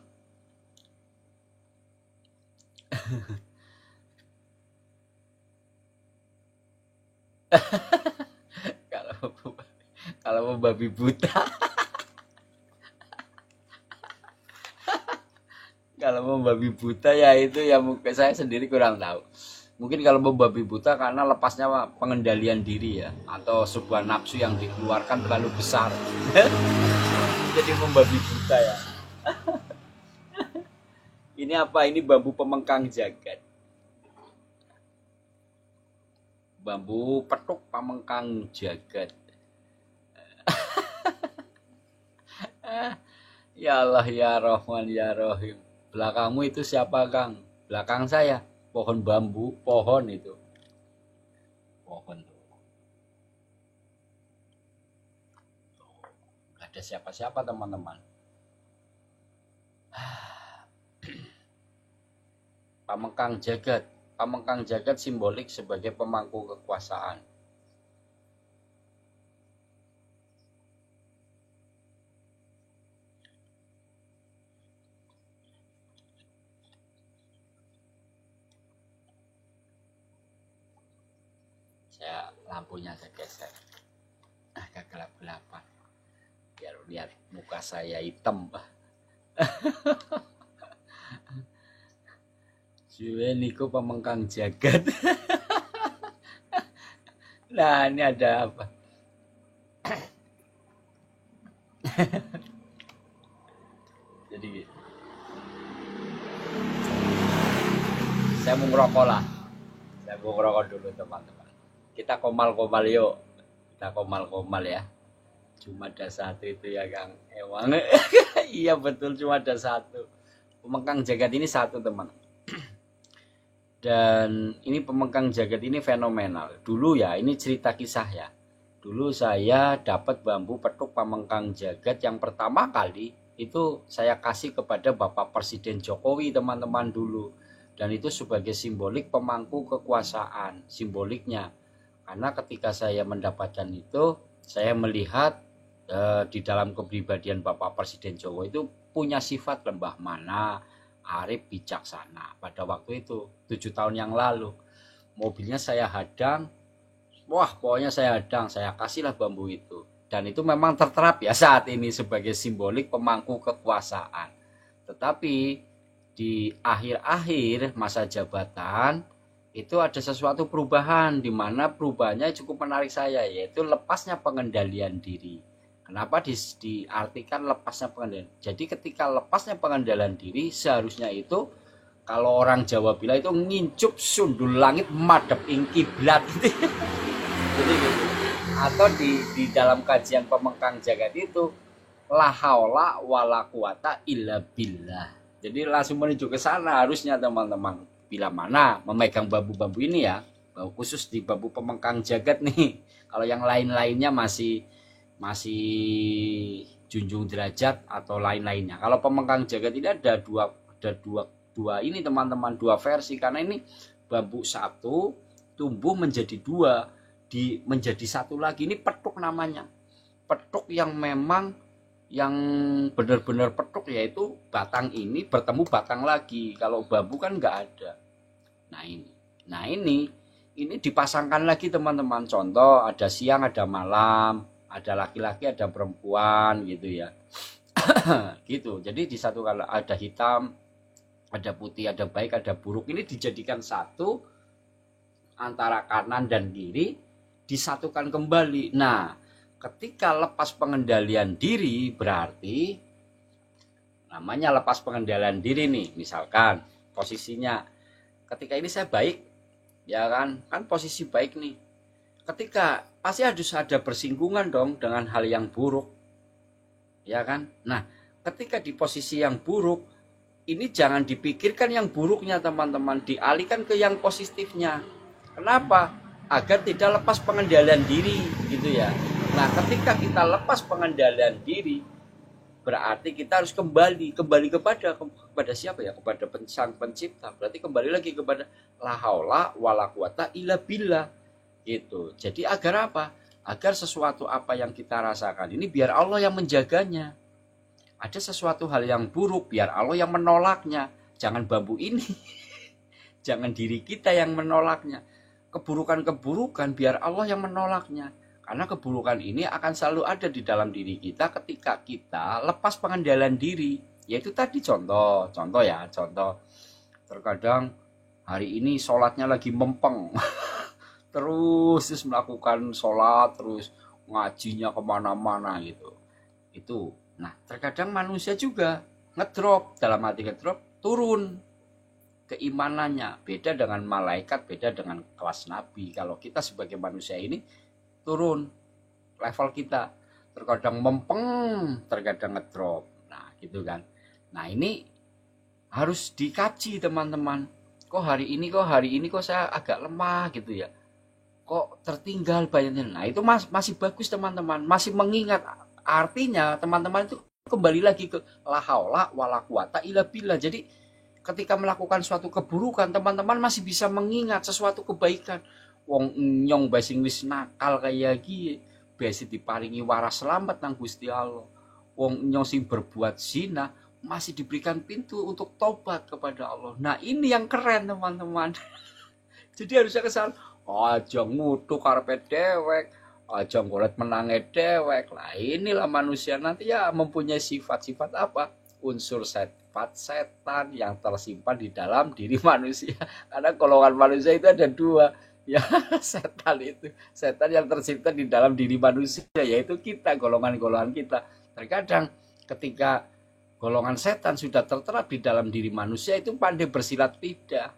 Kalau kalau membabi buta, kalau membabi buta ya itu ya mungkin saya sendiri kurang tahu. Mungkin kalau membabi buta karena lepasnya pengendalian diri ya, atau sebuah nafsu yang dikeluarkan terlalu besar. Jadi membabi buta ya. Ini apa? Ini bambu pemengkang jagat. Bambu petuk pamengkang jagat. Ya Allah ya Rahman ya Rahim. Belakangmu itu siapa, Kang? Belakang saya pohon bambu, pohon itu. Pohon tuh. Gak ada siapa-siapa, teman-teman. Pamengkang jagat. Pamengkang jagat simbolik sebagai pemangku kekuasaan. Lampunya saya geser agak gelap-gelapan biar muka saya hitam. Suwe niku pemengkang jagat. Nah, ini ada apa? Jadi saya mau ngerokok lah. Saya mau ngerokok dulu, teman-teman. Kita komal-komal yuk. Kita komal-komal ya. Cuma ada satu itu ya, Kang. Emang iya betul, cuma ada satu. Pemengkang jagat ini satu, teman. Dan ini pemengkang jagat ini fenomenal. Dulu ya, ini cerita kisah ya. Dulu saya dapat bambu petuk pemengkang jagat yang pertama kali itu saya kasih kepada Bapak Presiden Jokowi, teman-teman, dulu. Dan itu sebagai simbolik pemangku kekuasaan, simboliknya. Karena ketika saya mendapatkan itu, saya melihat di dalam kepribadian Bapak Presiden Jokowi itu punya sifat lembah mana, arif, bijaksana. Pada waktu itu 7 tahun yang lalu, mobilnya saya hadang. Wah, pokoknya saya hadang, saya kasihlah bambu itu. Dan itu memang terterap ya saat ini sebagai simbolik pemangku kekuasaan. Tetapi di akhir-akhir masa jabatan itu ada sesuatu perubahan, di mana perubahannya cukup menarik saya, yaitu lepasnya pengendalian diri. Kenapa diartikan lepasnya pengendalian? Jadi ketika lepasnya pengendalian diri, seharusnya itu kalau orang Jawa bilang itu ngincup sundul langit madhep ing kiblat. Jadi gitu. Atau di dalam kajian pemengkang jagat itu la haula wala quwata illa billah. Jadi langsung menuju ke sana harusnya, teman-teman. Bila mana memegang bambu-bambu ini ya, khusus di bambu pemengkang jagat nih. Kalau yang lain-lainnya masih junjung derajat atau lain-lainnya. Kalau pemengkang jagat ini ada dua ini, teman-teman, dua versi, karena ini bambu satu tumbuh menjadi dua, menjadi satu lagi. Ini petuk namanya. Petuk yang memang yang benar-benar petuk, yaitu batang ini bertemu batang lagi. Kalau bambu kan nggak ada. Nah ini dipasangkan lagi, teman-teman. Contoh, ada siang, ada malam, ada laki-laki, ada perempuan gitu ya. Gitu. Jadi di satu kala ada hitam, ada putih, ada baik, ada buruk. Ini dijadikan satu antara kanan dan kiri, disatukan kembali. Nah, ketika lepas pengendalian diri, berarti namanya lepas pengendalian diri nih. Misalkan posisinya ketika ini saya baik, ya kan posisi baik nih. Ketika pasti harus ada bersinggungan dong dengan hal yang buruk, ya kan. Nah, ketika di posisi yang buruk, ini jangan dipikirkan yang buruknya, teman-teman, dialihkan ke yang positifnya. Kenapa? Agar tidak lepas pengendalian diri, gitu ya. Nah, ketika kita lepas pengendalian diri, berarti kita harus kembali kepada siapa ya? Kepada Sang Pencipta. Berarti kembali lagi kepada la haula wala quwata illa billah. Gitu. Jadi agar apa? Agar sesuatu apa yang kita rasakan ini biar Allah yang menjaganya. Ada sesuatu hal yang buruk, biar Allah yang menolaknya. Jangan bambu ini. Jangan diri kita yang menolaknya. keburukan-keburukan biar Allah yang menolaknya. Karena keburukan ini akan selalu ada di dalam diri kita ketika kita lepas pengendalian diri. Yaitu tadi contoh terkadang hari ini sholatnya lagi mempeng terus melakukan sholat, terus ngajinya kemana-mana gitu. Itu, nah terkadang manusia juga ngedrop, dalam arti ngedrop, turun keimanannya. Beda dengan malaikat, beda dengan kelas nabi. Kalau kita sebagai manusia ini turun level kita, terkadang mempeng, terkadang ngedrop. Nah gitu kan. Nah ini harus dikaji teman-teman. Kok hari ini kok saya agak lemah gitu ya, kok tertinggal banyaknya. Nah itu masih bagus teman-teman, masih mengingat. Artinya teman-teman itu kembali lagi ke la haula wala quwata illa billah. Jadi ketika melakukan suatu keburukan, teman-teman masih bisa mengingat sesuatu kebaikan. Wong nyong basing wis nakal kayak gini, besi diparingi waras selamat nang Gusti Allah. Wong nyong sing berbuat zina masih diberikan pintu untuk tobat kepada Allah. Nah ini yang keren teman-teman. Jadi harusnya kesal, aja ngutuk karepe dewek, aja ngolet menange dewek. Lah inilah manusia nanti ya mempunyai sifat-sifat apa? Unsur sifat setan yang tersimpan di dalam diri manusia. Karena golongan manusia itu ada dua. Ya setan yang tersimpan di dalam diri manusia, yaitu kita, golongan-golongan kita. Terkadang ketika golongan setan sudah terterap di dalam diri manusia, itu pandai bersilat lidah,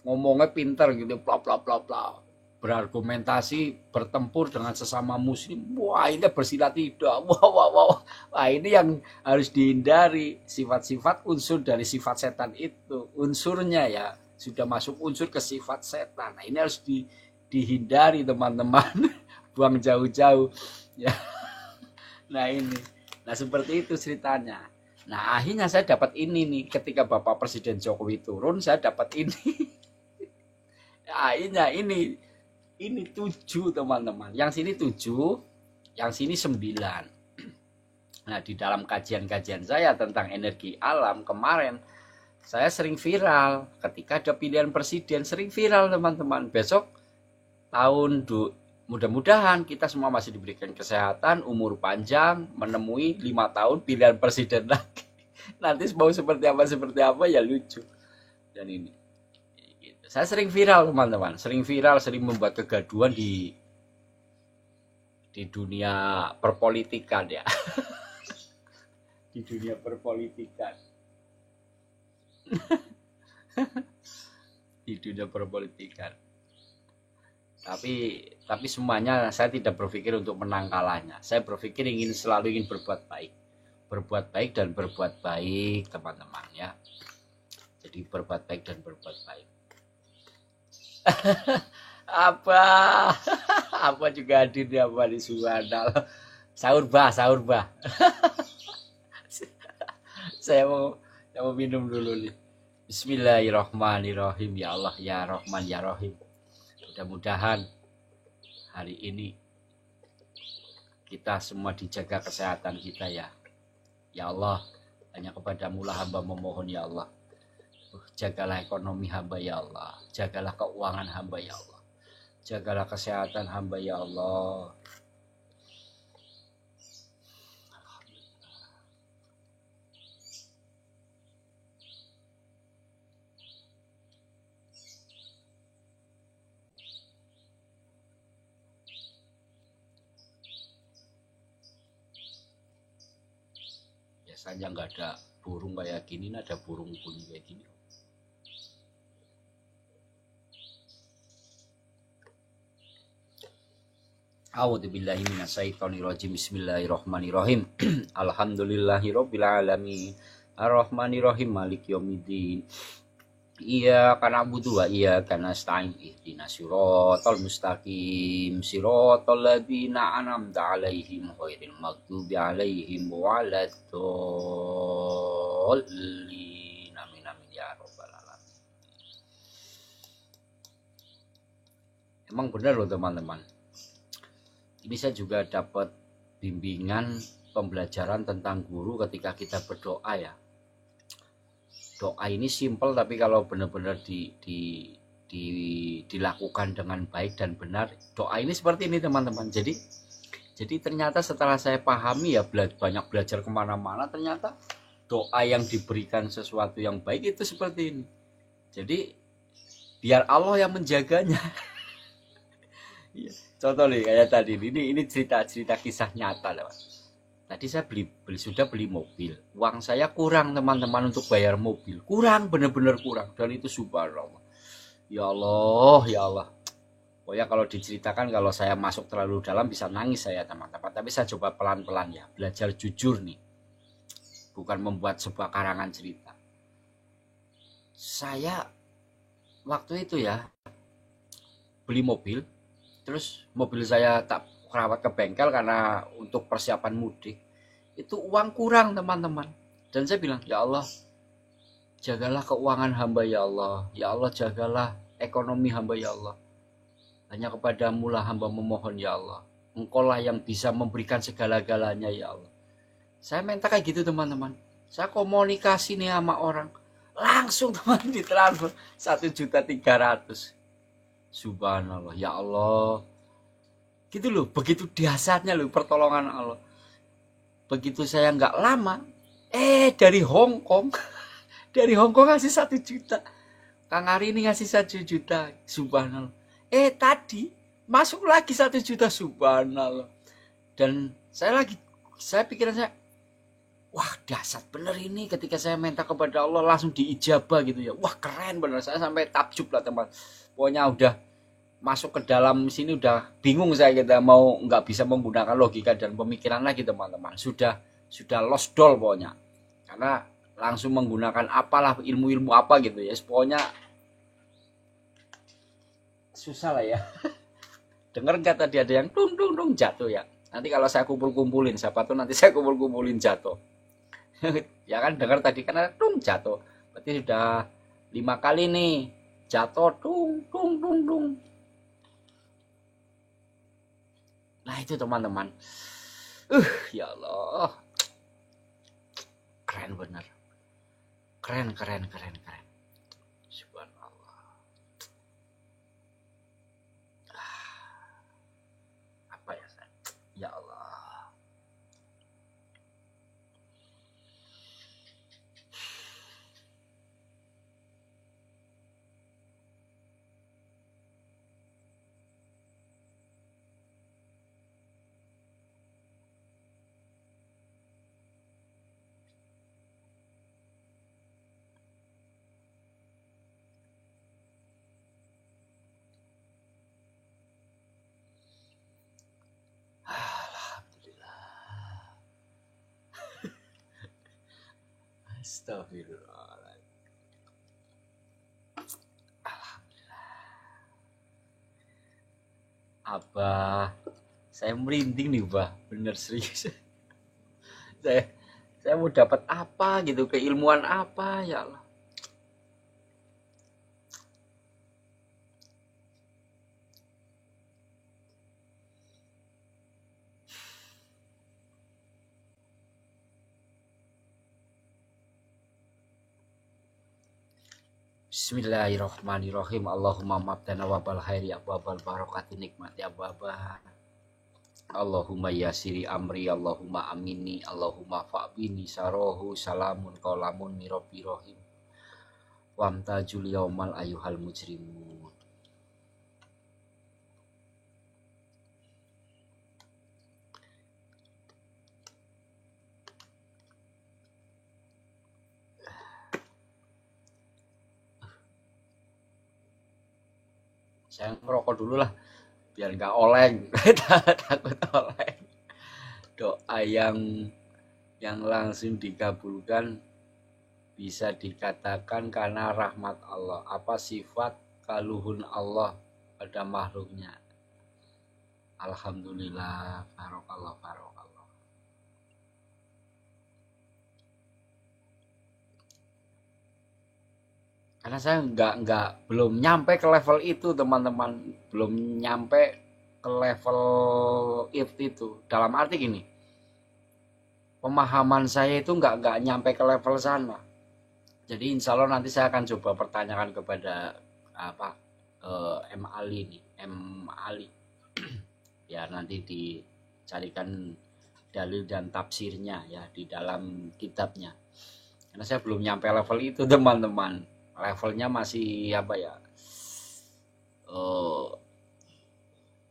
ngomongnya pintar gitu, bla bla bla bla, berargumentasi, bertempur dengan sesama muslim. Wah ini bersilat lidah, wah ini yang harus dihindari. Sifat-sifat unsur dari sifat setan itu, unsurnya ya sudah masuk unsur ke sifat setan. Nah ini harus dihindari teman-teman. Buang jauh-jauh ya. Nah ini, nah seperti itu ceritanya. Nah akhirnya saya dapat ini nih, ketika Bapak Presiden Jokowi turun, saya dapat ini. Akhirnya ini 7 teman-teman. Yang sini 7, yang sini 9. Nah di dalam kajian-kajian saya tentang energi alam kemarin, saya sering viral ketika ada pilihan presiden, sering viral teman-teman. Besok tahun mudah-mudahan kita semua masih diberikan kesehatan, umur panjang, menemui 5 tahun pilihan presiden lagi. Nanti mau seperti apa ya lucu. Dan ini gitu. Saya sering viral teman-teman, sering membuat kegaduhan di dunia perpolitikan ya. Di dunia perpolitikan. Di dunia perpolitikan. Tapi semuanya saya tidak berpikir untuk menang kalahnya. Saya berpikir selalu ingin berbuat baik dan berbuat baik teman-teman ya. Jadi berbuat baik dan berbuat baik. apa juga hadir ya Pak di Subhanallah. Sahur bah. Saya mau minum dulu nih. Bismillahirrahmanirrahim. Ya Allah ya Rahman ya Rahim. Mudah-mudahan hari ini kita semua dijaga kesehatan kita ya. Ya Allah, hanya kepadamu lah hamba memohon ya Allah. Jagalah ekonomi hamba ya Allah. Jagalah keuangan hamba ya Allah. Jagalah kesehatan hamba ya Allah. Biasanya nggak ada burung kayak gini, ada burung bunyi kayak gini. A'udzubillahi minasyaitonirrajim. Bismillahirrahmanirrahim. Alhamdulillahirabbil alamin. Arrahmanirrahim maliki yaumiddin. Iyyaka na'budu wa iyyaka nasta'in. Ihdinas siratal mustaqim. Siratal ladzina an'amta 'alaihim ghairil maghdubi 'alaihim waladdallin. Amin amin ya rabbal alamin. Emang benar loh teman-teman. Ini saya juga dapat bimbingan pembelajaran tentang guru ketika kita berdoa ya. Doa ini simpel, tapi kalau benar-benar dilakukan dengan baik dan benar. Doa ini seperti ini teman-teman. Jadi ternyata setelah saya pahami ya, banyak belajar kemana-mana, ternyata doa yang diberikan sesuatu yang baik itu seperti ini. Jadi biar Allah yang menjaganya. Contoh nih kayak tadi, ini cerita kisah nyata teman. Tadi saya sudah beli mobil, uang saya kurang teman-teman untuk bayar mobil, kurang, bener-bener kurang, dan itu subhanallah. Ya Allah. Pokoknya kalau diceritakan, kalau saya masuk terlalu dalam bisa nangis saya teman-teman. Tapi saya coba pelan-pelan ya, belajar jujur nih, bukan membuat sebuah karangan cerita. Saya waktu itu ya beli mobil, terus mobil saya tak kerawat ke bengkel karena untuk persiapan mudik. Itu uang kurang teman-teman, dan saya bilang, ya Allah, jagalah keuangan hamba ya Allah, ya Allah jagalah ekonomi hamba ya Allah, hanya kepadamu lah hamba memohon ya Allah, engkau lah yang bisa memberikan segala-galanya ya Allah. Saya minta kayak gitu teman-teman. Saya komunikasi nih sama orang, langsung teman ditransfer 1.300.000. Subhanallah, ya Allah. Gitu loh, begitu dahsyatnya loh pertolongan Allah. Begitu saya nggak lama, dari Hong Kong ngasih 1 juta. Kang Ari ini ngasih 1 juta, subhanallah. Tadi masuk lagi 1 juta, subhanallah. Dan saya pikiran saya, wah dahsyat bener ini, ketika saya minta kepada Allah langsung diijabah gitu ya. Wah keren bener, saya sampai takjub lah teman. Pokoknya udah masuk ke dalam sini udah bingung saya, kita mau nggak bisa menggunakan logika dan pemikiran lagi teman-teman. Sudah lost doll pokoknya, karena langsung menggunakan apalah ilmu apa gitu ya. Pokoknya susah lah ya. Dengar nggak tadi ada yang dung jatuh ya. Nanti kalau saya kumpulin, siapa tuh nanti saya kumpulin jatuh. Ya kan, dengar tadi kan ada dung jatuh. Berarti sudah 5 kali nih jatuh dung. Nah itu teman-teman, ya Allah, keren bener, keren, subhanallah. Apa ya Allah. Astagfirullahaladzim. Abah, saya merinding nih bah, bener serius. saya mau dapat apa gitu, keilmuan apa ya Allah. Bismillahirrahmanirrahim. Allahumma mabdana wabal khairi abwabal barakati nikmati abwabah. Allahumma yasiri amri, Allahumma amini, Allahumma fa'bini sarohu salamun qalamun mirabbi rahim. Wamtajul yaumal ayuhal mujrimun. Saya ngerokok dulu lah biar nggak oleng. Takut oleng. Doa yang langsung dikabulkan bisa dikatakan karena rahmat Allah. Apa sifat kaluhun Allah pada makhluknya? Alhamdulillah, barokallah. Karena saya belum nyampe ke level itu teman-teman, belum nyampe ke level itu. Dalam arti gini, pemahaman saya itu nggak nyampe ke level sana. Jadi insya Allah nanti saya akan coba pertanyakan kepada M Ali nih, M Ali. Biar nanti dicarikan dalil dan tafsirnya ya di dalam kitabnya. Karena saya belum nyampe level itu teman-teman. Levelnya masih apa ya?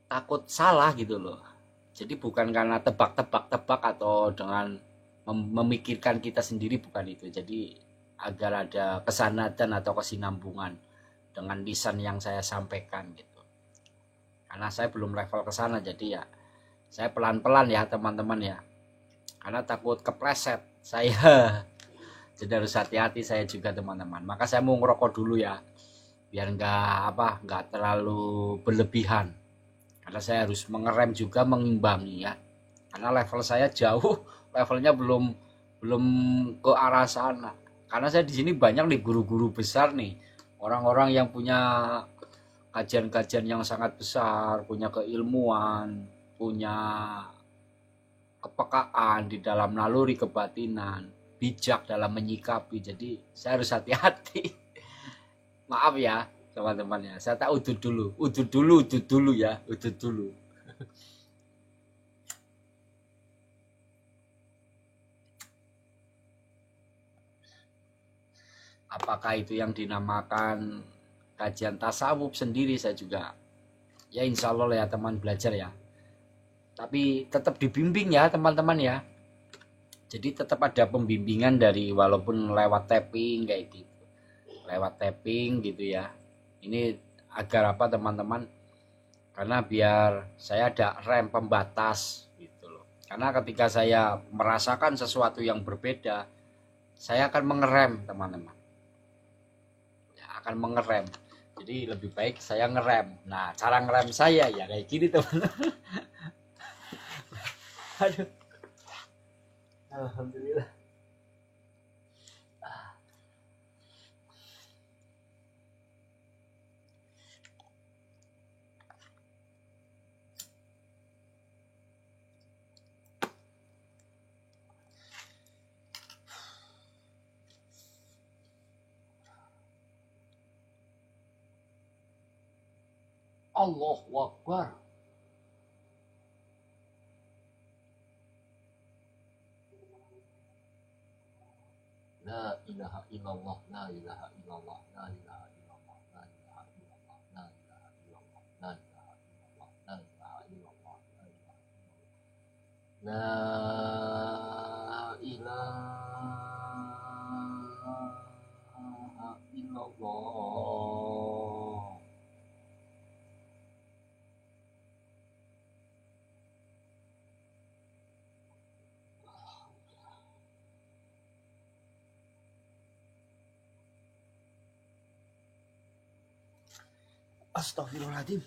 Takut salah gitu loh. Jadi bukan karena tebak-tebak atau dengan memikirkan kita sendiri, bukan itu. Jadi agar ada kesanatan atau kesinambungan dengan lisan yang saya sampaikan gitu. Karena saya belum level ke sana, jadi ya saya pelan-pelan ya teman-teman ya. Karena takut kepleset saya. Jadi harus hati-hati saya juga teman-teman. Maka saya mau ngerokok dulu ya. Biar nggak terlalu berlebihan. Karena saya harus mengerem juga, mengimbangi ya. Karena level saya jauh, levelnya belum ke arah sana. Karena saya di sini banyak nih guru-guru besar nih, orang-orang yang punya kajian-kajian yang sangat besar, punya keilmuan, punya kepekaan di dalam naluri kebatinan, bijak dalam menyikapi. Jadi saya harus hati-hati. Maaf ya teman-teman ya, saya tak udut dulu ya, udut dulu. Apakah itu yang dinamakan kajian tasawuf sendiri, saya juga ya insya Allah ya teman belajar ya. Tapi tetap dibimbing ya teman-teman ya. Jadi tetap ada pembimbingan dari walaupun lewat tapping kayak gitu. Lewat tapping gitu ya. Ini agar apa teman-teman? Karena biar saya ada rem pembatas gitu loh. Karena ketika saya merasakan sesuatu yang berbeda, saya akan mengerem teman-teman. Akan mengerem. Jadi lebih baik saya ngerem. Nah, cara ngerem saya ya kayak gini teman-teman. Aduh. Alhamdulillah. Allahu Akbar. La ilaha illallah, la ilaha illallah, la ilaha illallah, la ilaha illallah, la ilaha illallah, la ilaha illallah, la ilaha illallah, la ilaha illallah. Astagfirullahaladzim.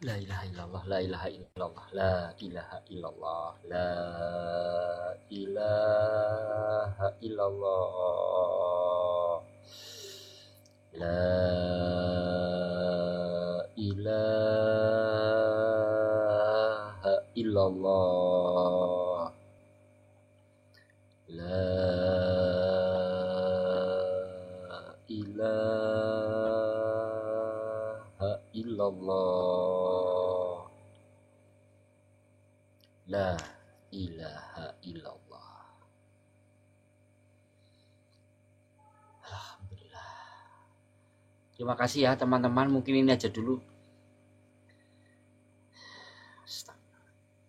La ilaha illallah, la ilaha illallah, la ilaha illallah, la ilaha illallah, la ilaha illallah, la ilaha illallah, la ilaha illallah. Alhamdulillah. Terima kasih ya teman-teman, mungkin ini aja dulu.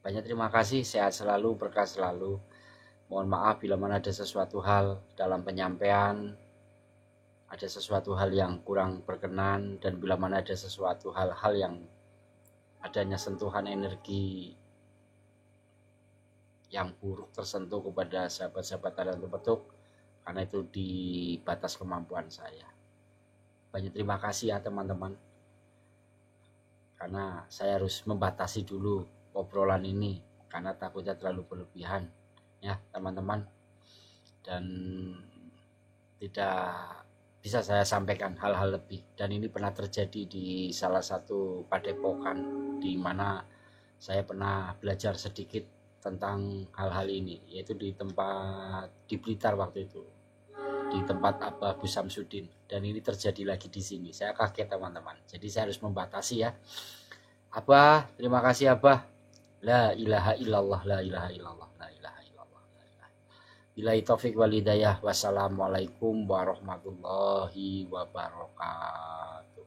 Banyak terima kasih, sehat selalu, berkah selalu. Mohon maaf bila mana ada sesuatu hal dalam penyampaian, ada sesuatu hal yang kurang berkenan, dan bila mana ada sesuatu hal-hal yang adanya sentuhan energi yang buruk tersentuh kepada sahabat-sahabat Arianto Petuk, karena itu di batas kemampuan saya. Banyak terima kasih ya teman-teman, karena saya harus membatasi dulu obrolan ini karena takutnya terlalu berlebihan ya teman-teman, dan tidak bisa saya sampaikan hal-hal lebih. Dan ini pernah terjadi di salah satu padepokan di mana saya pernah belajar sedikit tentang hal-hal ini, yaitu di tempat di Blitar waktu itu. di tempat Abah Abu Samsudin, dan ini terjadi lagi di sini. Saya kaget teman-teman, jadi saya harus membatasi ya. Abah, terima kasih Abah. La ilaha illallah, la ilaha illallah, la ilaha illallah, la ilaha. Billahi taufik wal hidayah. Wassalamualaikum warahmatullahi wabarakatuh.